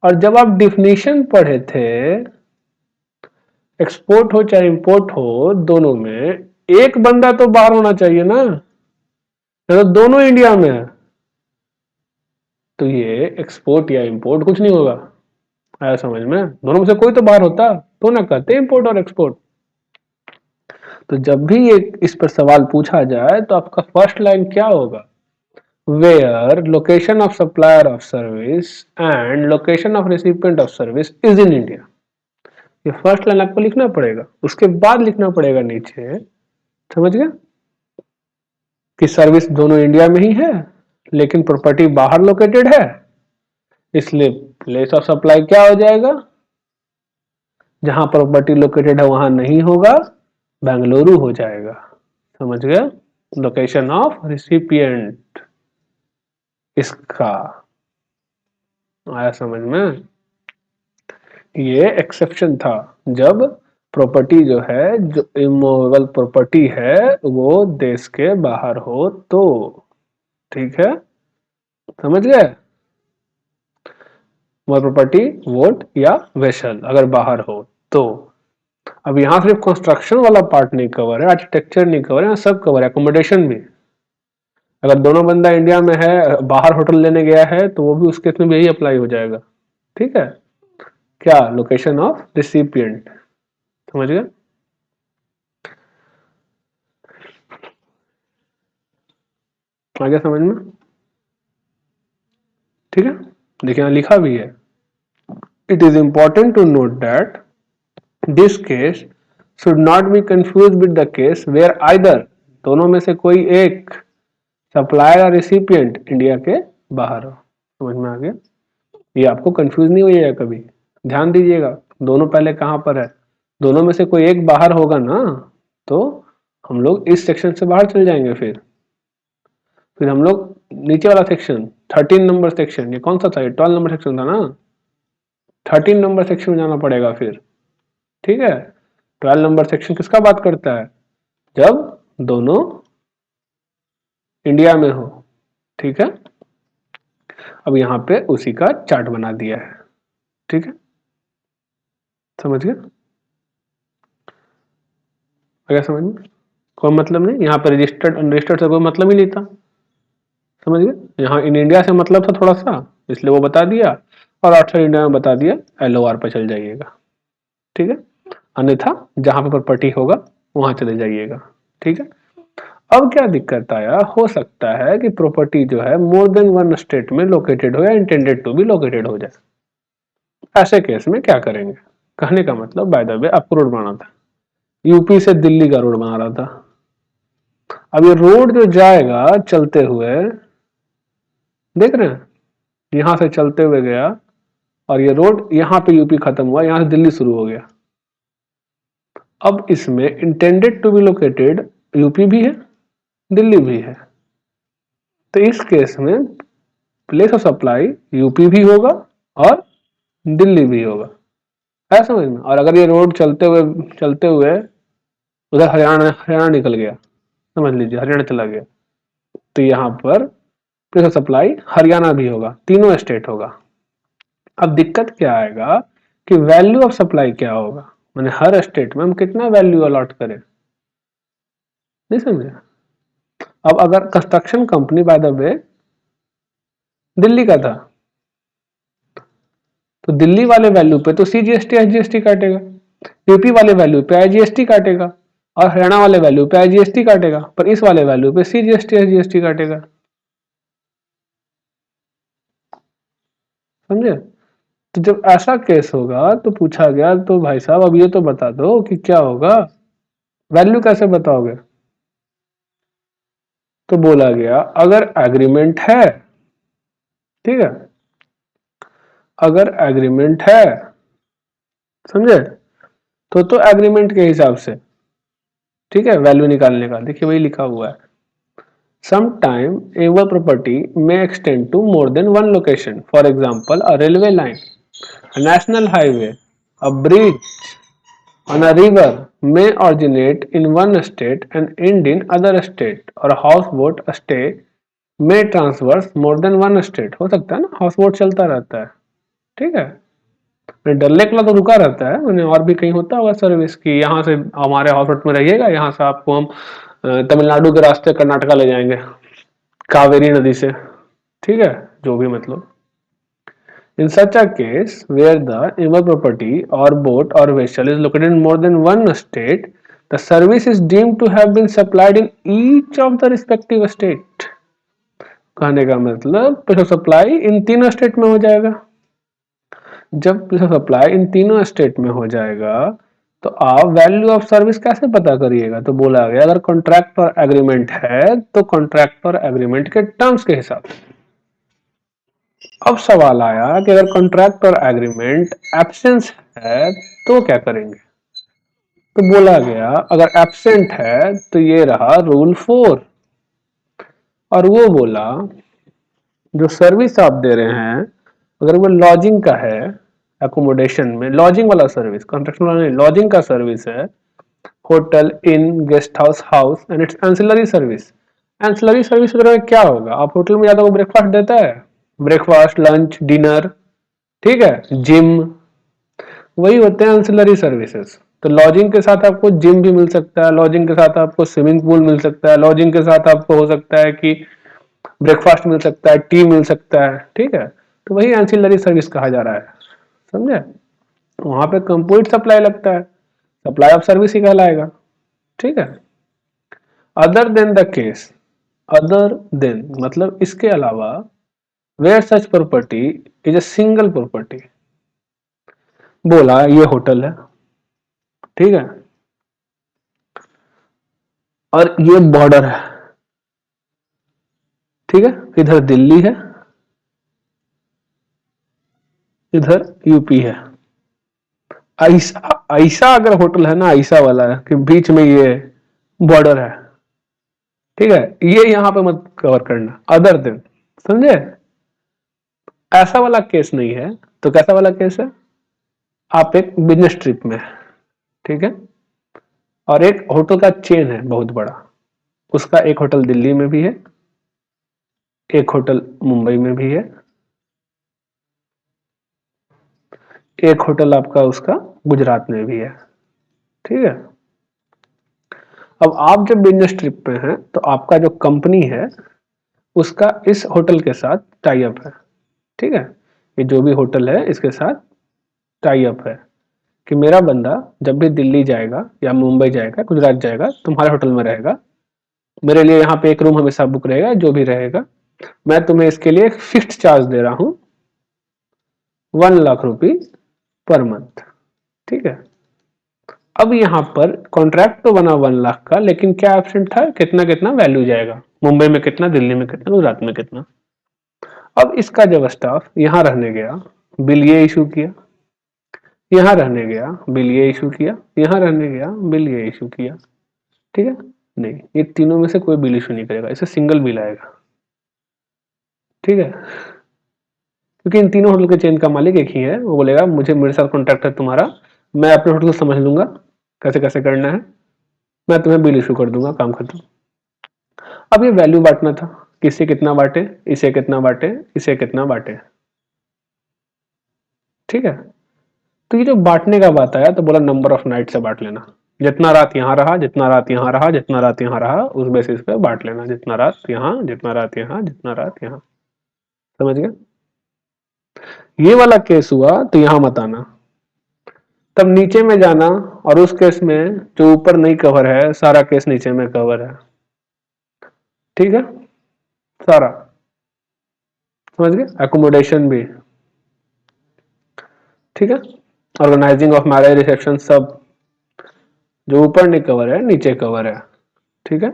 और जब आप डिफिनीशन पढ़े थे, एक्सपोर्ट हो चाहे इंपोर्ट हो, दोनों में एक बंदा तो बाहर होना चाहिए ना, तो दोनों इंडिया में है, तो ये एक्सपोर्ट या इंपोर्ट कुछ नहीं होगा। आया समझ में? दोनों में से कोई तो बाहर होता तो ना कहते इंपोर्ट और एक्सपोर्ट। तो जब भी ये इस पर सवाल पूछा जाए तो आपका फर्स्ट लाइन क्या होगा? Where location of supplier of service and location of recipient of service is in India. ये फर्स्ट लाइन आपको लिखना पड़ेगा, उसके बाद लिखना पड़ेगा नीचे, समझ गए, कि सर्विस दोनों इंडिया में ही है लेकिन प्रॉपर्टी बाहर लोकेटेड है, इसलिए प्लेस ऑफ सप्लाई क्या हो जाएगा? जहां प्रॉपर्टी लोकेटेड है वहां नहीं होगा, बेंगलुरु हो जाएगा। समझ गए? लोकेशन ऑफ रिसिपिएंट इसका। आया समझ में? ये एक्सेप्शन था जब प्रॉपर्टी जो है, जो इमूवेबल प्रॉपर्टी है, वो देश के बाहर हो तो। ठीक है, समझ गए? वो प्रॉपर्टी वोट या वेसल अगर बाहर हो तो। अब यहां सिर्फ कंस्ट्रक्शन वाला पार्ट नहीं कवर है, आर्किटेक्चर नहीं कवर है, सब कवर है, एकोमोडेशन भी। अगर दोनों बंदा इंडिया में है, बाहर होटल लेने गया है, तो वो भी उस केस में भी यही अप्लाई हो जाएगा। ठीक है, क्या? Location of recipient. समझ गए? आ गया समझ में? ठीक है, देखिए यहां लिखा भी है, it is important to note that this case should not be confuse with the case where either, दोनों में से कोई एक, सप्लायर और रिसिपिएंट इंडिया के बाहर हो। समझ में आ गया? ये आपको कंफ्यूज नहीं होइएगा कभी, ध्यान दीजिएगा। दोनों पहले कहां पर है, दोनों में से कोई एक बाहर होगा ना, तो हम लोग इस सेक्शन से बाहर चल जाएंगे। फिर हम लोग नीचे वाला सेक्शन 13 नंबर सेक्शन, ये कौन सा था, 12 नंबर सेक्शन था ना, 13 नंबर सेक्शन में जाना पड़ेगा फिर। ठीक है, 12 नंबर सेक्शन किसका बात करता है, जब दोनों इंडिया में हो। ठीक है, अब यहां पे उसी का चार्ट बना दिया है। ठीक है, समझ गए, अगर समझ में कोई मतलब नहीं, यहाँ पे रजिस्टर्ड अनरजिस्टर्ड से कोई मतलब ही नहीं था। समझ गए, यहाँ इन इंडिया से मतलब था थोड़ा सा, इसलिए वो बता दिया, और आउटसाइड इंडिया में बता दिया LOR पर चल जाइएगा। ठीक है, अन्यथा जहां पे प्रॉपर्टी होगा वहां चले जाइएगा। ठीक है, अब क्या दिक्कत आया, हो सकता है कि प्रॉपर्टी जो है मोर देन वन स्टेट में लोकेटेड हो या इंटेंडेड टू बी लोकेटेड हो जाए। ऐसे केस में क्या करेंगे, कहने का मतलब बाय द वे आपको रोड बनाना था, यूपी से दिल्ली का रोड बना रहा था। अब ये रोड जो जाएगा चलते हुए, देख रहे हैं, यहां से चलते हुए गया और ये रोड यहां पे यूपी खत्म हुआ, यहां से दिल्ली शुरू हो गया। अब इसमें intended to be located UP भी है, दिल्ली भी है, तो इस केस में प्लेस ऑफ सप्लाई यूपी भी होगा और दिल्ली भी होगा। है समझ में, और अगर ये रोड चलते हुए उधर हरियाणा हरियाणा निकल गया, समझ लीजिए हरियाणा चला गया, तो यहाँ पर प्लेस ऑफ सप्लाई हरियाणा भी होगा, तीनों स्टेट होगा। अब दिक्कत क्या आएगा कि वैल्यू ऑफ सप्लाई क्या होगा, मैंने हर स्टेट में हम कितना वैल्यू अलॉट करें, नहीं समझे। अब अगर कंस्ट्रक्शन कंपनी बाय द वे दिल्ली का था, तो दिल्ली वाले वैल्यू पे तो CGST SGST काटेगा, यूपी वाले वैल्यू पे IGST काटेगा, और हरियाणा वाले वैल्यू पे IGST काटेगा, पर इस वाले वैल्यू पे CGST SGST काटेगा। समझे, तो जब ऐसा केस होगा तो पूछा गया तो भाई साहब अब ये तो बता दो कि क्या होगा, वैल्यू कैसे बताओगे। तो बोला गया अगर एग्रीमेंट है, ठीक है, अगर एग्रीमेंट है, समझे, तो एग्रीमेंट के हिसाब से, ठीक है, वैल्यू निकालने का देखिए वही लिखा हुआ है। Sometime a property may extend to more than one location. For example, a railway line, a national highway, a bridge on a river may originate in one state and end in other state, or a houseboat stay may traverse more than one state. हो सकता है ना, houseboat चलता रहता है, ठीक है, डल lake वाला तो रुका रहता है, मैंने और भी कहीं होता होगा सर्विस की, यहाँ से हमारे हाउसबोट में रहिएगा, यहाँ से आपको हम तमिलनाडु के रास्ते कर्नाटका ले जाएंगे कावेरी नदी से, ठीक है, जो भी मतलब। In such a case where the inward property or boat or vessel is located in more than one state, the service is deemed to have been supplied in each of the respective state. कहने का मतलब place of supply in तीनों state में हो जाएगा। जब place of supply in तीनों state में हो जाएगा तो आप वैल्यू ऑफ सर्विस कैसे पता करिएगा, तो बोला गया अगर कॉन्ट्रैक्ट और एग्रीमेंट है तो कॉन्ट्रैक्ट और एग्रीमेंट के टर्म्स के हिसाब से। अब सवाल आया कि अगर कॉन्ट्रैक्ट और एग्रीमेंट एब्सेंस है तो क्या करेंगे, तो बोला गया अगर एब्सेंट है तो ये रहा रूल 4, और वो बोला जो सर्विस आप दे रहे हैं अगर वो लॉजिंग का है, एकोमोडेशन में लॉजिंग वाला सर्विस, कंस्ट्रक्शन वाला नहीं, लॉजिंग का सर्विस है, hotel in guest house house and it's ancillary service. Ancillary service वगैरह क्या होगा, आप होटल में ज्यादा वो ब्रेकफास्ट देता है, ब्रेकफास्ट लंच डिनर, ठीक है, जिम, वही होते हैं एंसिलरी सर्विसेज। तो लॉजिंग के साथ आपको जिम भी मिल सकता है, लॉजिंग के साथ आपको स्विमिंग पूल मिल सकता है, लॉजिंग के साथ आपको हो सकता है कि ब्रेकफास्ट मिल सकता है, टी मिल सकता है, ठीक है, तो वही एंसिलरी सर्विस कहा जा रहा है। समझे, वहां पे कंप्लीट सप्लाई लगता है, सप्लाई ऑफ सर्विस ही कहलाएगा। ठीक है, other than the case, other than मतलब इसके अलावा, where such property is a single property, बोला ये होटल है, ठीक है, और ये बॉर्डर है, ठीक है, इधर दिल्ली है, इधर यूपी है, ऐसा ऐसा अगर होटल है ना, ऐसा वाला कि बीच में ये बॉर्डर है, ठीक है, ये यहाँ पे मत कवर करना, अदर देन, समझे? ऐसा वाला केस नहीं है। तो कैसा वाला केस है? आप एक बिजनेस ट्रिप में है, ठीक है, और एक होटल का चेन है बहुत बड़ा, उसका एक होटल दिल्ली में भी है, एक होटल मुंबई में भी है, एक होटल आपका उसका गुजरात में भी है, ठीक है। अब आप जब बिजनेस ट्रिप पे हैं तो आपका जो कंपनी है उसका इस होटल के साथ टाई अप है, ठीक है, ये जो भी होटल है इसके साथ टाई अप है कि मेरा बंदा जब भी दिल्ली जाएगा या मुंबई जाएगा, गुजरात जाएगा, तुम्हारे होटल में रहेगा, मेरे लिए यहाँ पे एक रूम हमेशा बुक रहेगा, जो भी रहेगा, मैं तुम्हें इसके लिए एक फिक्स्ड चार्ज दे रहा हूँ 1 लाख रुपी पर मंथ, ठीक है। अब यहाँ पर कॉन्ट्रैक्ट तो बना 1 लाख का, लेकिन क्या एब्सेंट था, कितना कितना वैल्यू जाएगा, मुंबई में कितना, दिल्ली में कितना, गुजरात में कितना। अब इसका जब स्टाफ यहाँ रहने गया, बिल ये इशू किया, यहाँ रहने गया, बिल ये इशू किया, यहाँ रहने गया, बिल ये इशू किया, ठीक है। नहीं, ये तीनों में से कोई बिल इशू नहीं करेगा, इसे सिंगल बिल आएगा, ठीक है, क्योंकि इन तीनों होटल के चेन का मालिक एक ही है। वो बोलेगा मुझे, मेरे साथ कॉन्ट्रैक्ट है तुम्हारा, मैं अपने होटल को समझ लूंगा कैसे कैसे करना है, मैं तुम्हें बिल इशू कर दूंगा, काम खत्म। अब ये वैल्यू बांटना था, किससे कितना बांटे, इसे कितना बांटे, इसे कितना बांटे, ठीक है। तो ये जो बांटने का बात आया तो बोला नंबर ऑफ नाइट से बांट लेना, जितना रात यहाँ रहा, जितना रात यहाँ रहा, जितना रात यहाँ रहा, उस बेसिस पे बांट लेना, जितना रात यहाँ, जितना रात यहाँ, जितना रात यहाँ, समझ गए? ये वाला केस हुआ तो यहां मत आना, तब नीचे में जाना, और उस केस में जो ऊपर नहीं कवर है सारा केस नीचे में कवर है, ठीक है, सारा, समझ गए? एकोमोडेशन भी, ठीक है, ऑर्गेनाइजिंग ऑफ मैरिज रिसेप्शन सब, जो ऊपर नहीं कवर है नीचे कवर है, ठीक है,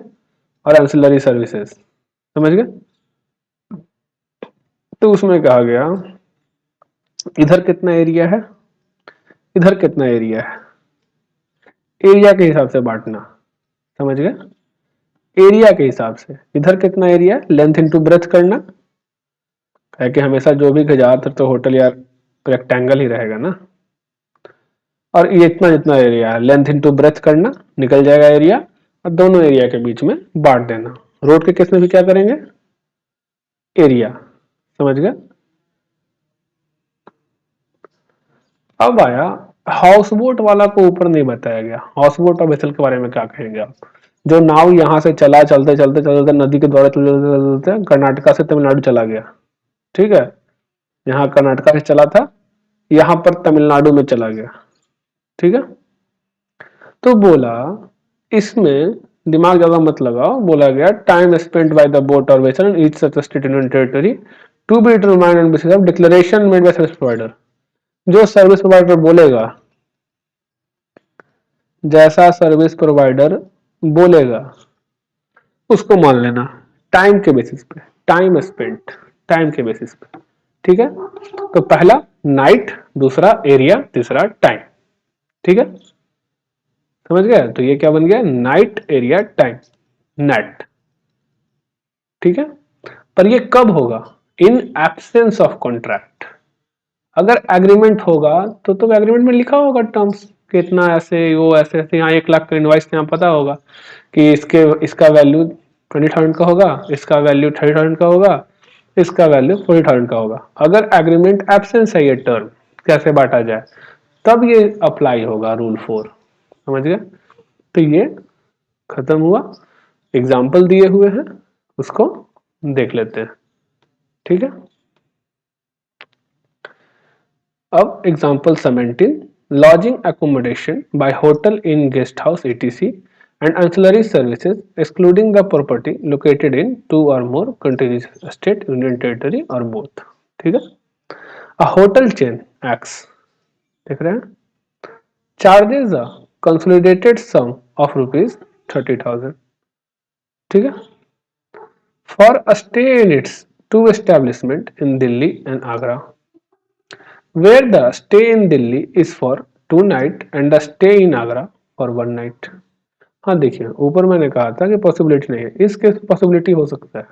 और एंसिलरी सर्विसेज, समझ गए? तो उसमें कहा गया इधर कितना एरिया है, इधर कितना एरिया है, एरिया के हिसाब से बांटना, समझ गए? एरिया के हिसाब से, इधर कितना एरिया है, लेंथ इनटू ब्रेथ करना है कि हमेशा जो भी ज्यादातर तो होटल यार रेक्टेंगल ही रहेगा ना, और ये इतना जितना एरिया है लेंथ इनटू ब्रेथ करना, निकल जाएगा एरिया, और दोनों एरिया के बीच में बांट देना। रोड के केस में भी क्या करेंगे, एरिया, समझ गए? अब आया हाउस बोट वाला, को ऊपर नहीं बताया गया, हाउस बोट और वेसल के बारे में क्या कहेंगे आप? जो नाव यहाँ से चला, चलते चलते चलते नदी के द्वारा चलते चलते कर्नाटका से तमिलनाडु चला गया, ठीक है, यहाँ कर्नाटका से चला था, यहाँ पर तमिलनाडु में चला गया, ठीक है। तो बोला इसमें दिमाग ज्यादा मत लगाओ, बोला गया time spent by the boat और vessel in each such state union territory to be determined on basis of declaration made by service provider. जो सर्विस प्रोवाइडर बोलेगा, जैसा सर्विस प्रोवाइडर बोलेगा उसको मान लेना, टाइम के बेसिस पे, टाइम स्पेंट, टाइम के बेसिस पे, ठीक है। तो पहला नाइट, दूसरा एरिया, तीसरा टाइम, ठीक है, समझ गए? तो ये क्या बन गया, नाइट एरिया टाइम, नेट, ठीक है। पर ये कब होगा, इन एब्सेंस ऑफ कॉन्ट्रैक्ट। अगर एग्रीमेंट होगा तो एग्रीमेंट में लिखा होगा टर्म्स कितना, ऐसे वो ऐसे ऐसे, यहाँ 1 लाख का इनवाइस, यहाँ पता होगा कि इसका वैल्यू 20,000 का होगा, इसका वैल्यू 30,000 का होगा, इसका वैल्यू 40,000 का होगा। अगर एग्रीमेंट एब्सेंस है, ये टर्म कैसे बांटा जाए, तब ये अप्लाई होगा रूल 4, समझ गए? तो ये खत्म हुआ, एग्जाम्पल दिए हुए हैं, उसको देख लेते हैं, ठीक है। अब example 17, lodging accommodation by hotel in guest house etc and ancillary services excluding the property located in 2 or more countries, state, union territory or both, ठीक है। A hotel chain X, देख रहे हैं, charges a consolidated sum of rupees 30,000, ठीक है, for a stay in its two establishment in Delhi and Agra, where the stay in Delhi is for 2 night and stay in Agra for 1 night. हाँ देखिए, ऊपर मैंने कहा था कि पॉसिबिलिटी नहीं है, इस केस में पॉसिबिलिटी हो सकता है,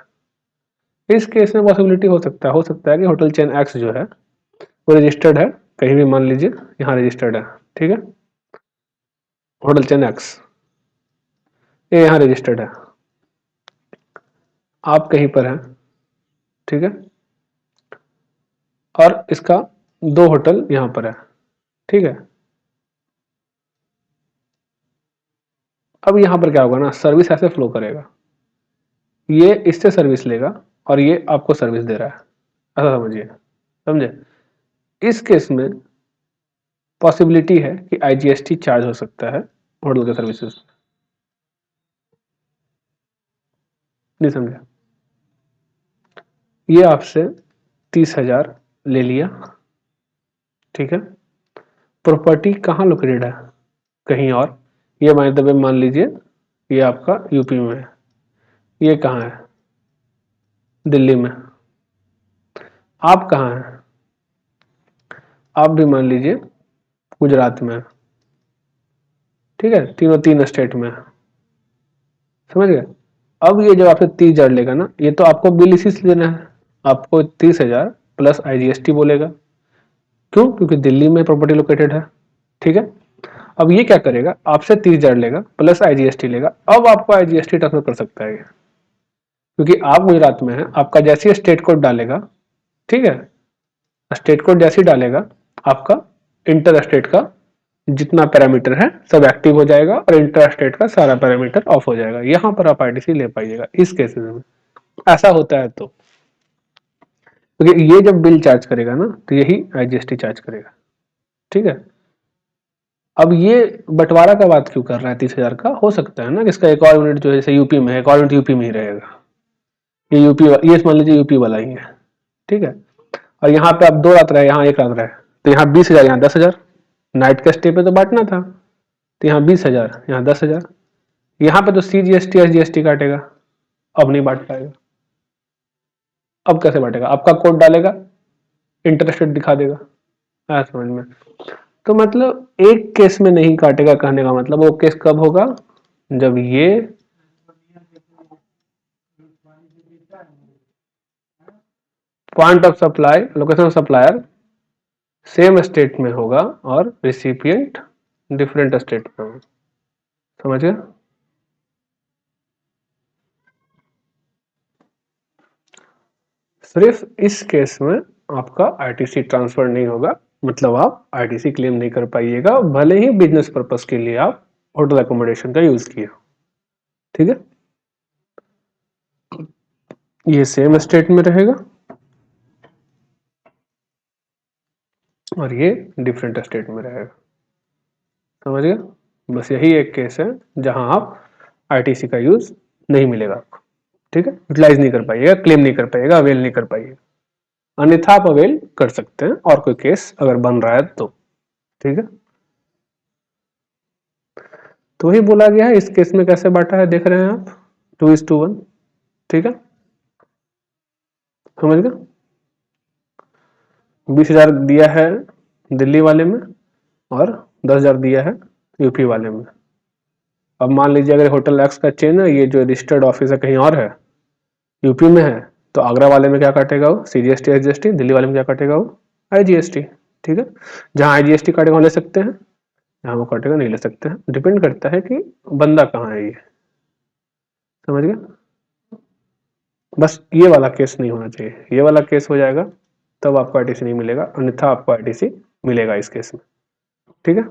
इस केस में पॉसिबिलिटी हो सकता है कि होटल चेन एक्स जो है वो रजिस्टर्ड है कहीं भी, मान लीजिए यहाँ रजिस्टर्ड है, ठीक है, होटल चेन एक्स ये यहाँ रजिस्टर्ड है, आप कहीं पर हैं, ठीक है, और इसका 2 होटल यहाँ पर है, ठीक है। अब यहाँ पर क्या होगा ना, सर्विस ऐसे फ्लो करेगा, ये इससे सर्विस लेगा और ये आपको सर्विस दे रहा है, ऐसा समझिए, समझे। इस केस में पॉसिबिलिटी है कि आईजीएसटी चार्ज हो सकता है होटल के सर्विसेज, नहीं समझे। ये आपसे 30,000 ले लिया, ठीक है, प्रॉपर्टी कहाँ लोकेटेड है, कहीं और, ये मान लीजिए ये आपका यूपी में है, ये कहाँ है, दिल्ली में, आप कहाँ हैं, आप भी मान लीजिए गुजरात में, ठीक है, तीनों 3 स्टेट में, समझ गए। अब ये जब आपसे 30,000 लेगा ना, ये तो आपको बिल इसी से देना है, आपको 30,000 प्लस आईजीएसटी बोलेगा, क्यों, क्योंकि दिल्ली में प्रॉपर्टी लोकेटेड है, ठीक है। अब ये क्या करेगा, आपसे 30,000 लेगा प्लस आईजीएसटी लेगा, अब आपको आईजीएसटी ट्रांसफर कर सकता है, क्योंकि आप गुजरात में हैं, आपका जैसे स्टेट कोड डालेगा, ठीक है, स्टेट कोड जैसे ही डालेगा आपका इंटर स्टेट का जितना पैरामीटर है सब एक्टिव हो जाएगा और इंटर स्टेट का सारा पैरामीटर ऑफ हो जाएगा, यहां पर आप आईटीसी ले पाइएगा इस केसेस में, ऐसा होता है तो, क्योंकि ये जब बिल चार्ज करेगा ना तो यही आईजीएसटी चार्ज करेगा, ठीक है। अब ये बंटवारा का बात क्यों कर रहा है 30,000 का, हो सकता है ना कि इसका एक और यूनिट जो है जैसे यूपी में है, एक और यूनिट यूपी में ही रहेगा, ये यूपी, ये मान लीजिए यूपी वाला ही है, ठीक है, और यहाँ पे आप 2 रात रहे, यहाँ 1 रात रहे, तो यहाँ 20,000, यहाँ 10,000, नाइट का स्टे पे तो बांटना था, तो यहाँ 20,000, यहाँ 10,000, यहाँ पे तो सीजीएसटी एसजीएसटी काटेगा, अब नहीं बांट पाएगा, अब कैसे बांटेगा, आपका कोड डालेगा, इंटरेस्ट रेट दिखा देगा, आया समझ में। तो मतलब एक केस में नहीं काटेगा, कहने का मतलब वो केस कब होगा, जब ये point of supply, location of supplier same state में होगा और रिसिपिएंट डिफरेंट स्टेट में होगा, समझ गए। सिर्फ इस केस में आपका आईटीसी ट्रांसफर नहीं होगा, मतलब आप आईटीसी क्लेम नहीं कर पाइएगा, भले ही बिजनेस पर्पस के लिए आप होटल एकोमोडेशन का यूज किया, ठीक है। ये सेम स्टेट में रहेगा और ये डिफरेंट स्टेट में रहेगा, समझ गए। बस यही एक केस है जहां आप आईटीसी का यूज नहीं मिलेगा आपको, ठीक है, यूटिलाइज नहीं कर पाइएगा, क्लेम नहीं कर पाइएगा, अवेल नहीं कर पाइएगा, अन्यथा आप अवेल कर सकते हैं और कोई केस अगर बन रहा है तो, ठीक है। तो वही बोला गया है, इस केस में कैसे बांटा है देख रहे हैं आप, 2:1, ठीक है, समझ गए। 20,000 दिया है दिल्ली वाले में और 10,000 दिया है यूपी वाले में। अब मान लीजिए अगर होटल एक्स का चेन है, ये जो रजिस्टर्ड ऑफिस है कहीं और है, यूपी में है, तो आगरा वाले में क्या काटेगा वो, सीजीएसटी एसजीएसटी, दिल्ली वाले में क्या काटेगा वो, आईजीएसटी, ठीक है। जहां आईजीएसटी काटेगा ले सकते हैं, जहां वो काटेगा नहीं ले सकते हैं, डिपेंड करता है कि बंदा कहाँ है, ये समझ गए। बस ये वाला केस नहीं होना चाहिए, ये वाला केस हो जाएगा तब आपको आईटीसी नहीं मिलेगा, अन्यथा आपको आईटीसी मिलेगा इस केस में, ठीक है।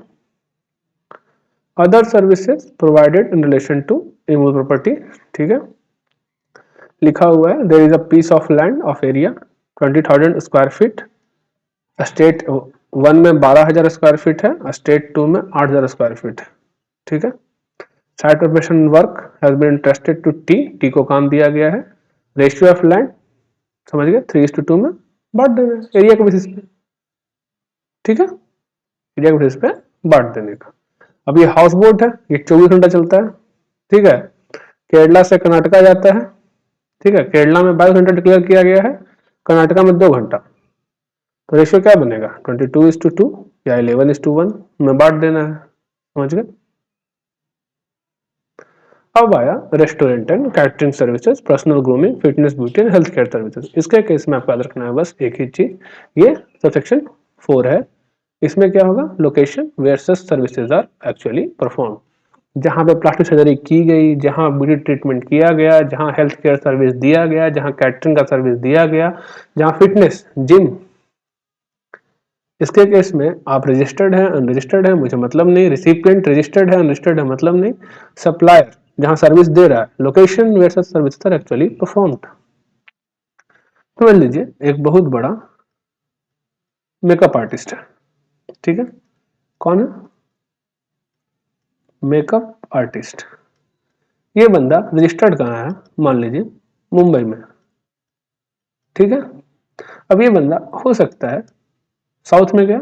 Other services provided in relation to immovable property, ठीक है, लिखा हुआ है there is a piece of land of area 20,000 square feet, state 1 में 12,000 स्क्वायर फीट है, स्टेट 2 में 8,000 स्क्वायर फीट है, ठीक है। Site preparation work has been interested to T, T को काम दिया गया है, रेशियो ऑफ लैंड समझ गए 3:2 में बांट देना एरिया के बेसिस पे, ठीक है, एरिया के बेसिस पे बांट देने का। अब ये हाउस बोट है, ये 24 घंटा चलता है, ठीक है, केरला से कर्नाटका जाता है, ठीक है, केरला में 22 घंटा डिक्लेयर किया गया है, कर्नाटका में 2 घंटा, तो रेशियो क्या बनेगा 22:2, या 11:1 में बांट देना है। समझ गए? अब आया restaurant and catering services, personal grooming, fitness, beauty and health care services. इसके केस में आपको याद रखना है बस एक ही चीज, ये सबसेक्शन 4 है। इसमें क्या होगा, location where such services are actually perform, जहां पे प्लास्टिक सर्जरी की गई, जहां ब्यूटी ट्रीटमेंट किया गया, जहां हेल्थ केयर सर्विस दिया गया, जहां कैटरिंग का सर्विस दिया गया, जहां फिटनेस जिम। इसके केस में आप रजिस्टर्ड है अनरजिस्टर्ड है मुझे मतलब नहीं, रिसिपिएंट रजिस्टर्ड है अनरजिस्टर्ड है मतलब नहीं, सप्लायर जहां सर्विस दे रहा है, location where such service are actually performed. तो मान लीजिए एक बहुत बड़ा मेकअप आर्टिस्ट है, ठीक है, कौन है, मेकअप आर्टिस्ट। ये बंदा रजिस्टर्ड कहाँ है, मान लीजिए मुंबई में, ठीक है। अब ये बंदा हो सकता है साउथ में गया,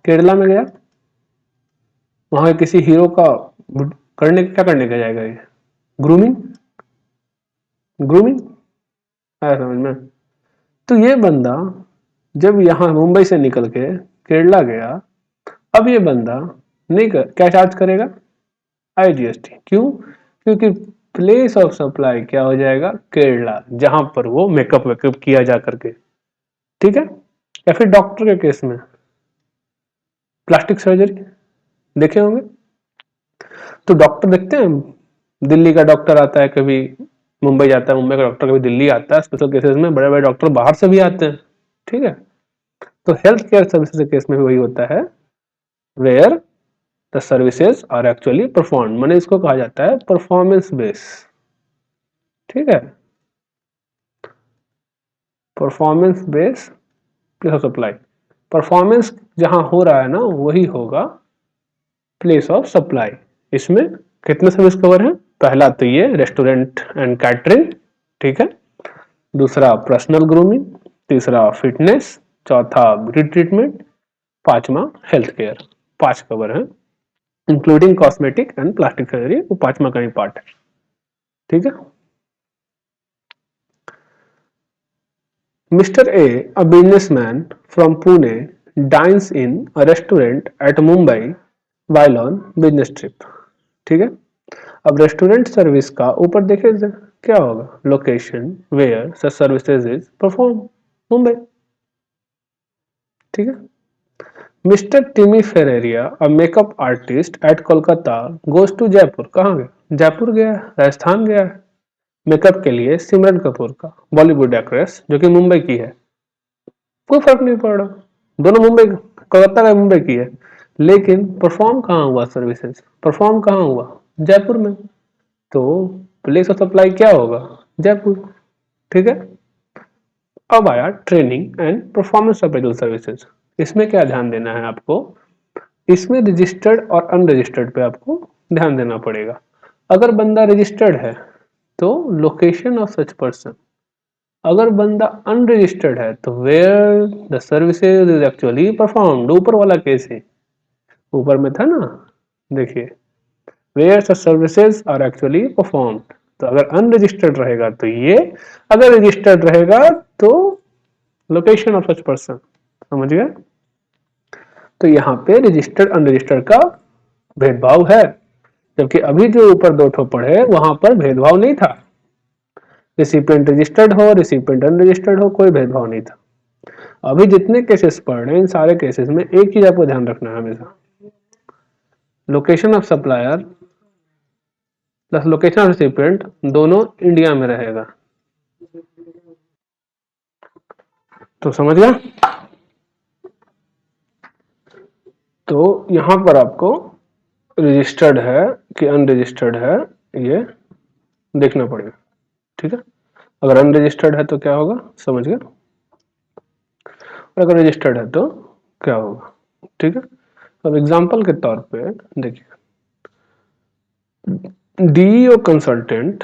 केरला में गया, वहां किसी हीरो का करने क्या करने का जाएगा, ये ग्रूमिंग, ग्रूमिंग आया समझ में। तो ये बंदा जब यहाँ मुंबई से निकल के केरला गया, अब ये बंदा नहीं कर, क्या चार्ज करेगा, आईजीएसटी। क्यों, क्योंकि प्लेस ऑफ सप्लाई क्या हो जाएगा, केरला, जहां पर वो मेकअप वेकअप किया जा करके, ठीक है। या फिर डॉक्टर के केस में प्लास्टिक सर्जरी देखे होंगे, तो डॉक्टर देखते हैं, दिल्ली का डॉक्टर आता है कभी मुंबई जाता है, मुंबई का डॉक्टर कभी दिल्ली आता है, स्पेशल केसेस में बड़े बड़े डॉक्टर बाहर से भी आते हैं, ठीक है। तो हेल्थ केयर सर्विसेज के केस में भी वही होता है, where the services are actually perform, मैंने इसको कहा जाता है परफॉर्मेंस बेस, ठीक है, performance base place of supply. Performance जहां हो रहा है ना वही होगा प्लेस ऑफ सप्लाई। इसमें कितने सर्विस कवर है, पहला तो ये रेस्टोरेंट एंड कैटरिंग, ठीक है, दूसरा पर्सनल ग्रूमिंग, तीसरा फिटनेस, चौथा ब्यूटी ट्रीटमेंट, पांचवा हेल्थ केयर। पांच कवर है including cosmetic and plastic surgery, वो पांचवा का ही पार्ट है, ठीक है। Mr. A, a businessman from Pune, dines in a restaurant at Mumbai while on business trip. ठीक है, अब रेस्टोरेंट सर्विस का ऊपर देखे क्या होगा, location where such services is perform, Mumbai, ठीक है। Mister Timmy Ferreira a makeup artist at Kolkata goes to Jaipur, कहाँ गया, जयपुर गया, राजस्थान गया मेकअप के लिए सिमरन कपूर का, बॉलीवुड एक्ट्रेस जो कि मुंबई की है, कोई फर्क नहीं पड़ रहा, दोनों मुंबई, कोलकाता का मुंबई की है, लेकिन परफॉर्म कहाँ हुआ, सर्विसेज परफॉर्म कहाँ हुआ, जयपुर में, तो प्लेस ऑफ सप्लाई क्या होगा, जयपुर, ठीक है। अब आया training and performance appraisal services. इसमें क्या ध्यान देना है आपको, इसमें रजिस्टर्ड और अनरजिस्टर्ड पे आपको ध्यान देना पड़ेगा। अगर बंदा रजिस्टर्ड है तो लोकेशन ऑफ सच पर्सन, अगर बंदा अनरजिस्टर्ड है तो where the services is actually performed, ऊपर वाला केस है, ऊपर में था ना, देखिए where such services are actually performed, तो अगर अनरजिस्टर्ड रहेगा तो ये, अगर रजिस्टर्ड रहेगा तो लोकेशन ऑफ सच पर्सन, समझ गए। तो यहाँ पे रजिस्टर्ड अनरजिस्टर्ड का भेदभाव है, जबकि अभी जो ऊपर दो ठो पढ़े वहां पर भेदभाव नहीं था, रिसिपिएंट रजिस्टर्ड हो रिसिपिएंट अनरजिस्टर्ड हो कोई भेदभाव नहीं था। अभी जितने केसेस पढ़ रहे हैं इन सारे केसेस में एक चीज आपको ध्यान रखना है हमेशा, location of supplier plus location of recipient दोनों इंडिया में रहेगा, तो समझ गया। तो यहां पर आपको रजिस्टर्ड है कि अनरजिस्टर्ड है ये देखना पड़ेगा, ठीक है। अगर अनरजिस्टर्ड है तो क्या होगा, समझ गए, और अगर रजिस्टर्ड है तो क्या होगा, ठीक है। अब एग्जांपल के तौर पे देखिए, DEO consultant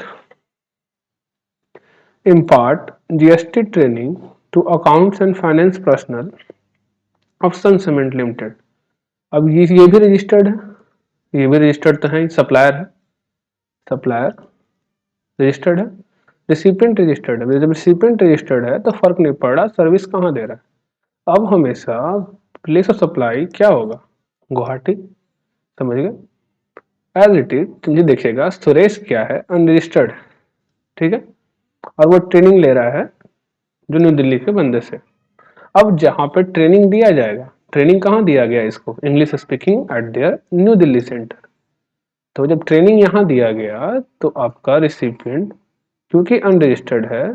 impart GST training to accounts and finance personnel of Sun Cement Limited। अब ये भी रजिस्टर्ड है, ये भी रजिस्टर्ड तो है, सप्लायर है, सप्लायर रजिस्टर्ड है, रिसिपिएंट रजिस्टर्ड है, जब रिसिपिएंट रजिस्टर्ड है तो फर्क नहीं पड़ रहा सर्विस कहाँ दे रहा है। अब हमेशा प्लेस ऑफ सप्लाई क्या होगा, गुवाहाटी, समझ गए। एज इट इज ये देखिएगा सुरेश क्या है, अनरजिस्टर्ड, ठीक है, और वो ट्रेनिंग ले रहा है जो न्यू दिल्ली के बंदे से। अब जहां पे ट्रेनिंग दिया जाएगा, ट्रेनिंग कहाँ दिया गया इसको, English speaking at their new Delhi centre. तो जब ट्रेनिंग यहाँ दिया गया तो आपका रिसिपिएंट क्योंकि अनरजिस्टर्ड है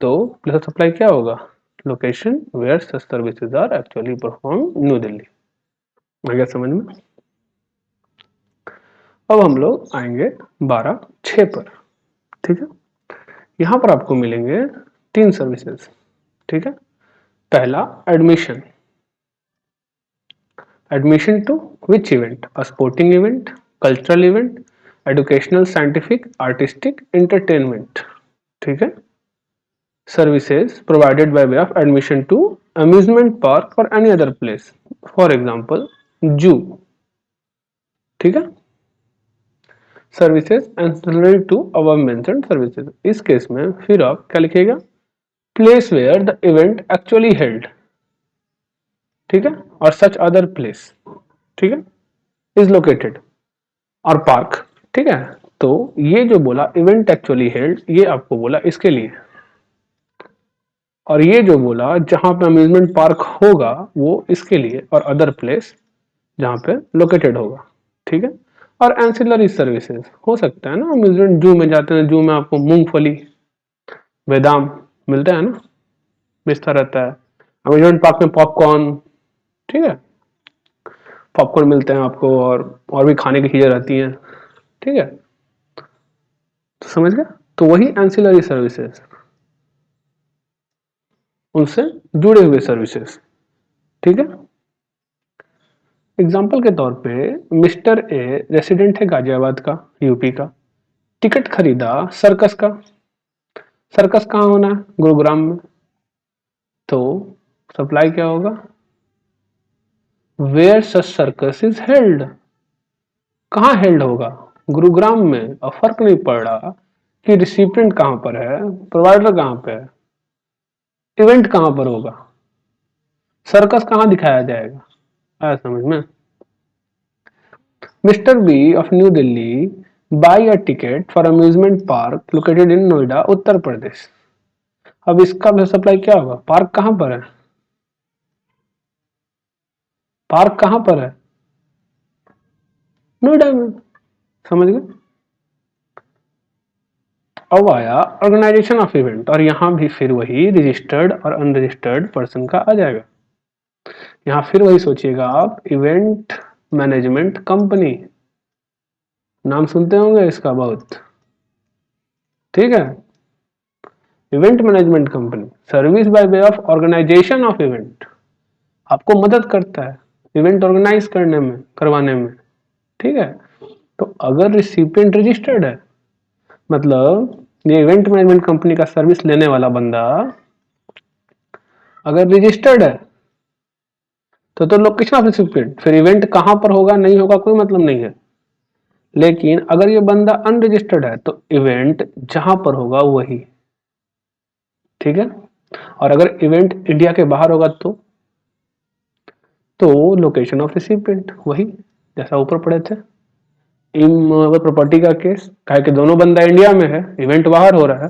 तो प्लेस ऑफ सप्लाई क्या होगा, location where such services are actually perform, New Delhi. आ गया समझ में। अब हम लोग आएंगे 12(6) पर, ठीक है। यहां पर आपको मिलेंगे 3 सर्विसेज, ठीक है। पहला admission, admission to which event, a sporting event, cultural event, educational, scientific, artistic, entertainment, ठीक है। Services provided by way of admission to amusement park और any other place, for example zoo, ठीक है। Services ancillary to above mentioned services, इस case में फिर आप क्या लिखिएगा, place where the event actually held, ठीक है, और सच अदर प्लेस, ठीक है, इज लोकेटेड, और पार्क, ठीक है। तो ये जो बोला इवेंट एक्चुअली हेल्ड, ये आपको बोला इसके लिए, और ये जो बोला जहां पे अम्यूजमेंट पार्क होगा वो इसके लिए, और अदर प्लेस जहां पे लोकेटेड होगा, ठीक है। और एंसिलरी सर्विसेज हो सकता है ना, अम्यूजमेंट जू में जाते हैं, जू में आपको मूंगफली, बादाम मिलता है ना, बेचता रहता है। अम्यूजमेंट पार्क में पॉपकॉर्न, ठीक है, पॉपकॉर्न मिलते हैं आपको, और भी खाने की चीजें रहती हैं, ठीक है। तो समझ गए, तो वही एंसिलरी सर्विसेज, उनसे जुड़े हुए सर्विसेज, ठीक है। एग्जाम्पल के तौर पे मिस्टर ए रेसिडेंट है गाजियाबाद का, यूपी का, टिकट खरीदा सर्कस का, सर्कस कहाँ होना है, गुरुग्राम में, तो सप्लाई क्या होगा, where such circus is held, कहाँ हेल्ड होगा, गुरुग्राम में, और फर्क नहीं पड़ रहा कि रिसिपिएंट कहां पर है, प्रोवाइडर कहां पे है, इवेंट कहां पर होगा, सर्कस कहां दिखाया जाएगा, आया समझ में। Mister B of New Delhi buy a ticket for amusement park located in Noida Uttar Pradesh. अब इसका सप्लाई क्या होगा, पार्क कहां पर है, पार्क कहां पर है, नोएडा में, समझ गए। अब आया ऑर्गेनाइजेशन ऑफ इवेंट, और यहां भी फिर वही रजिस्टर्ड और अनरजिस्टर्ड पर्सन का आ जाएगा। यहां फिर वही सोचिएगा आप, इवेंट मैनेजमेंट कंपनी, नाम सुनते होंगे इसका बहुत, ठीक है। Event management company, service by way of organization of event, आपको मदद करता है इवेंट ऑर्गेनाइज करने में, करवाने में, ठीक है। तो अगर रिसिपिएंट रजिस्टर्ड है, मतलब ये इवेंट मैनेजमेंट कंपनी का सर्विस लेने वाला बंदा अगर रजिस्टर्ड है तो लोकेशन ऑफ रिसिपिएंट, फिर इवेंट कहां पर होगा नहीं होगा कोई मतलब नहीं है। लेकिन अगर ये बंदा अनरजिस्टर्ड है तो इवेंट जहां पर होगा वही, ठीक है। और अगर इवेंट इंडिया के बाहर होगा तो लोकेशन ऑफ रिसिपिएंट वही, जैसा ऊपर पढ़े थे इन प्रॉपर्टी का केस, कहे कि दोनों बंदा इंडिया में है, इवेंट बाहर हो रहा है,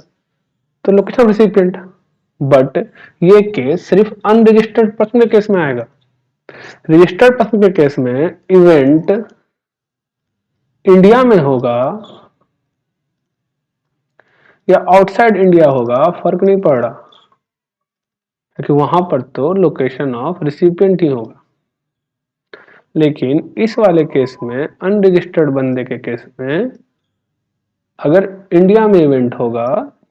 तो लोकेशन ऑफ रिसिपिएंट। बट ये केस सिर्फ अनरजिस्टर्ड पर्सन के केस में आएगा, रजिस्टर्ड पर्सन के केस में इवेंट इंडिया में होगा या आउटसाइड इंडिया होगा फर्क नहीं पड़ रहा, क्योंकि वहां पर तो लोकेशन ऑफ रिसिपिएंट ही होगा। लेकिन इस वाले केस में अनरजिस्टर्ड बंदे के केस में अगर इंडिया में इवेंट होगा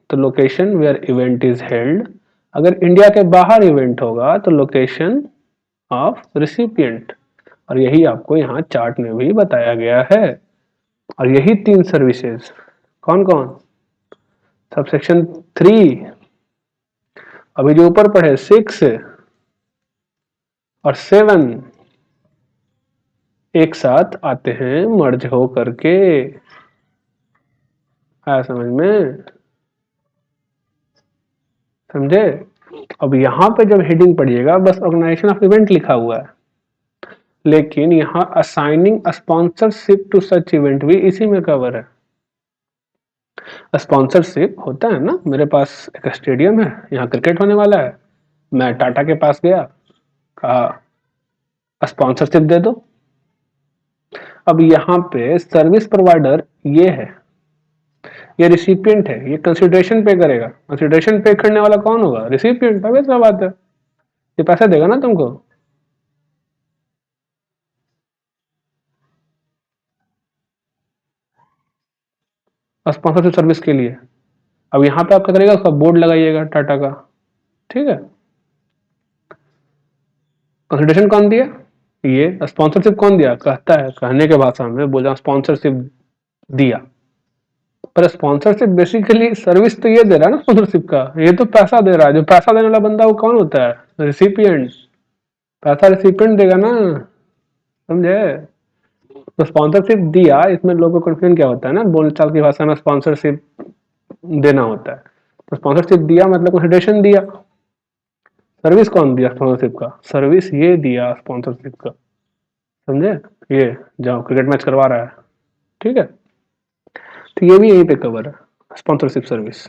तो location where event is held, अगर इंडिया के बाहर इवेंट होगा तो लोकेशन ऑफ रिसिपिएंट। और यही आपको यहाँ चार्ट में भी बताया गया है। और यही 3 सर्विसेज कौन कौन, सबसेक्शन 3, अभी जो ऊपर पढ़े 6 और 7 एक साथ आते हैं मर्ज हो करके, आया समझ में, समझे। अब यहां पे जब हेडिंग पढ़िएगा बस ऑर्गेनाइजेशन ऑफ इवेंट लिखा हुआ है, लेकिन यहाँ assigning sponsorship to such event भी इसी में कवर है। स्पॉन्सरशिप होता है ना, मेरे पास एक स्टेडियम है, यहाँ क्रिकेट होने वाला है, मैं टाटा के पास गया, कहा स्पॉन्सरशिप दे दो। अब यहाँ पे सर्विस प्रोवाइडर ये है, ये रिसिपिएंट है, ये कंसिडरेशन पे करेगा। कंसिडरेशन पे करने वाला कौन होगा? रिसिपिएंट। अब ऐसा बात है, ये पैसा देगा ना तुमको। स्पॉन्सरशिप सर्विस के लिए अब यहाँ पे आप क्या करेगा, उसका बोर्ड लगाइएगा टाटा का, ठीक है। कंसिडरेशन कौन दिया? ये। स्पॉन्सरशिप कौन दिया? कहता है, कहने के भाषा में बोला स्पॉन्सरशिप दिया, पर स्पॉन्सरशिप बेसिकली सर्विस तो ये दे रहा है ना, स्पॉन्सरशिप का ये तो पैसा दे रहा है। जो पैसा देने वाला बंदा वो कौन होता है? रिसिपिएंट। पैसा रिसिपिएंट देगा ना, समझे। तो स्पॉन्सरशिप दिया, इसमें लोगों को कंफ्यूजन क्या होता है ना, बोलचाल की भाषा में स्पॉन्सरशिप देना होता है। तो स्पॉन्सरशिप दिया मतलब कंसिडरेशन दिया। सर्विस कौन दिया स्पॉन्सरशिप का? सर्विस ये दिया स्पॉन्सरशिप का, समझे। ये जाओ क्रिकेट मैच करवा रहा है, ठीक है, तो ये भी यहीं पे कवर है, स्पॉन्सरशिप सर्विस।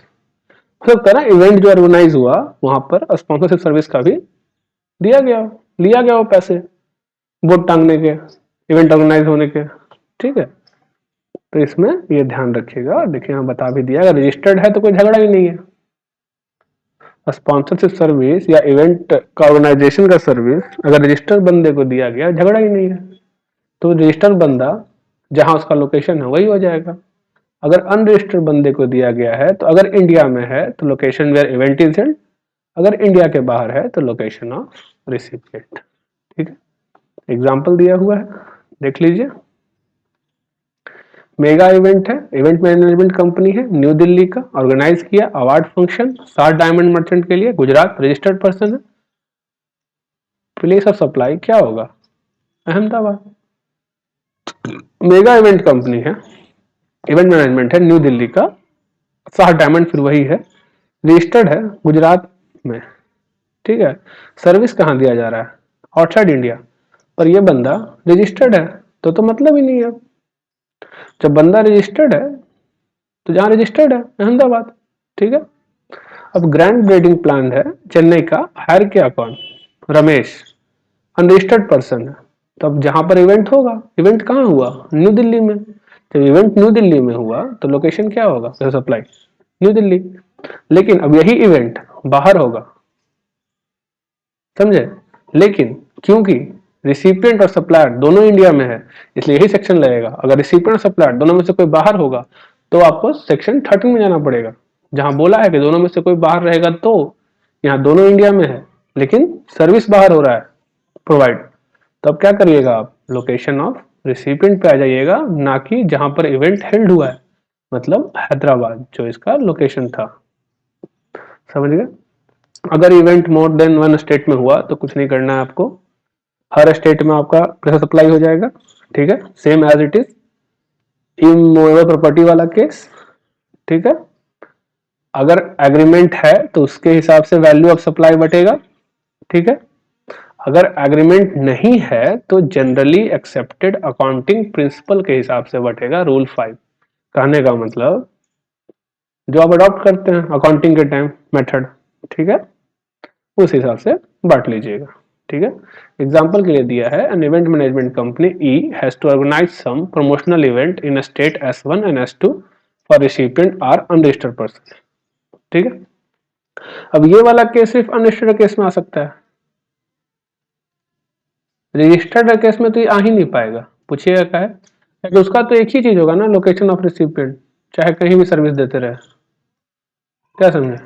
हो सकता है ना इवेंट जो ऑर्गेनाइज हुआ वहां पर स्पॉन्सरशिप सर्विस का भी दिया गया हो, लिया गया हो पैसे बोर्ड टांगने के, इवेंट ऑर्गेनाइज होने के, ठीक है। तो इसमें ये ध्यान रखिएगा। और देखिए यहाँ बता भी दिया, अगर रजिस्टर्ड है तो कोई झगड़ा ही नहीं है। स्पॉन्सरशिप सर्विस या इवेंट का ऑर्गेनाइजेशन का सर्विस अगर रजिस्टर्ड बंदे को दिया गया, झगड़ा ही नहीं है। तो रजिस्टर्ड बंदा जहां उसका लोकेशन है वही हो जाएगा। अगर अनरजिस्टर्ड बंदे को दिया गया है तो अगर इंडिया में है तो location where event is held, अगर इंडिया के बाहर है तो लोकेशन ऑफ रिसिपिएंट, ठीक है। एग्जाम्पल दिया हुआ है, देख लीजिए। मेगा इवेंट है, इवेंट मैनेजमेंट कंपनी है, न्यू दिल्ली का, ऑर्गेनाइज किया अवार्ड फंक्शन 7 डायमंड मर्चेंट के लिए, गुजरात, रजिस्टर्ड पर्सन है। प्लेस ऑफ सप्लाई क्या होगा? अहमदाबाद। मेगा इवेंट कंपनी है, इवेंट मैनेजमेंट है न्यू दिल्ली का, 7 डायमंड फिर वही है, रजिस्टर्ड है गुजरात में, ठीक है। सर्विस कहाँ दिया जा रहा है? Outside India. पर ये बंदा रजिस्टर्ड है तो मतलब ही नहीं है। जब बंदा रजिस्टर्ड है तो जहां रजिस्टर्ड है अहमदाबाद, ठीक है। अब ग्रैंड ब्रीडिंग प्लान है चेन्नई का, हायर किया कौन? रमेश, अनरजिस्टर्ड पर्सन है। तब जहां पर इवेंट होगा, इवेंट कहाँ हुआ? न्यू दिल्ली में। जब इवेंट न्यू दिल्ली में हुआ तो लोकेशन क्या होगा? Supply new Delhi. लेकिन अब यही इवेंट बाहर होगा, समझे। लेकिन क्योंकि रिसिपिएंट और सप्लायर दोनों इंडिया में है, इसलिए यही सेक्शन लगेगा। अगर रिसिपिएंट और सप्लायर दोनों में से कोई बाहर होगा तो आपको सेक्शन 13 में जाना पड़ेगा, जहां बोला है कि दोनों में से कोई बाहर रहेगा। तो यहाँ दोनों इंडिया में है लेकिन सर्विस बाहर हो रहा है प्रोवाइड, तो अब क्या करिएगा आप? लोकेशन ऑफ रिसिपिएंट पे आ जाइएगा, ना कि जहां पर इवेंट हेल्ड हुआ है, मतलब हैदराबाद जो इसका लोकेशन था, समझ गए। अगर इवेंट मोर देन 1 स्टेट में हुआ तो कुछ नहीं करना है आपको, हर स्टेट में आपका प्रेशर सप्लाई हो जाएगा, ठीक है, same as it is. Immovable property वाला केस, ठीक है। अगर एग्रीमेंट है तो उसके हिसाब से वैल्यू ऑफ सप्लाई बटेगा, ठीक है। अगर एग्रीमेंट नहीं है तो जनरली एक्सेप्टेड अकाउंटिंग प्रिंसिपल के हिसाब से बटेगा, रूल 5। कहने का मतलब जो आप अडॉप्ट करते हैं अकाउंटिंग के टाइम मेथड, ठीक है, उस हिसाब से बांट लीजिएगा, ठीक है। एग्जाम्पल के लिए दिया है, an event management company E has to organise some promotional event in state S1 and S2 for recipient are unregistered person, ठीक है। अब ये वाला केस सिर्फ अनरजिस्टर्ड केस में आ सकता है, रजिस्टर्ड केस में तो ये आ ही नहीं पाएगा। पूछिएगा क्या है, क्योंकि उसका तो एक ही चीज होगा ना, लोकेशन ऑफ रिसिपिएंट, चाहे कहीं भी सर्विस देते रहे। क्या समझे?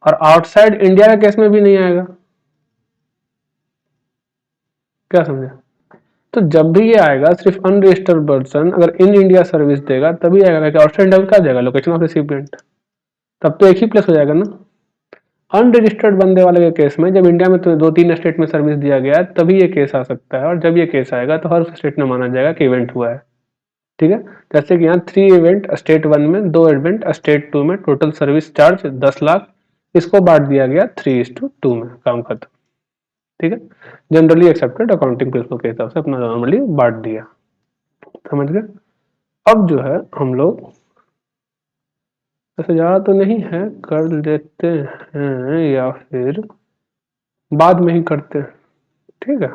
और आउटसाइड इंडिया के केस में भी नहीं आएगा। क्या समझे? तो जब भी ये आएगा सिर्फ अनरजिस्टर्ड पर्सन अगर इन इंडिया सर्विस देगा तभी आएगा, कि आउटसाइड इंडिया में क्या जाएगा? Location of recipient. तब तो एक ही प्लेस हो जाएगा ना। अनरजिस्टर्ड बंदे वाले के केस में जब इंडिया में तो 2-3 स्टेट में सर्विस दिया गया है तभी ये केस आ सकता है, और जब ये केस आएगा तो हर स्टेट में माना जाएगा कि इवेंट हुआ है, ठीक है। जैसे कि यहाँ 3 इवेंट स्टेट 1 में, 2 इवेंट स्टेट 2 में, टोटल सर्विस चार्ज 10 लाख, इसको बांट दिया गया 3:2 में, काम खत्म। ठीक है, जनरली एक्सेप्टेड अकाउंटिंग प्रिंसिपल के हिसाब से अपना नॉर्मली बांट दिया, समझ गए। अब जो है हम लोग ऐसे ज़्यादा तो नहीं है, कर लेते हैं या फिर बाद में ही करते हैं, ठीक है।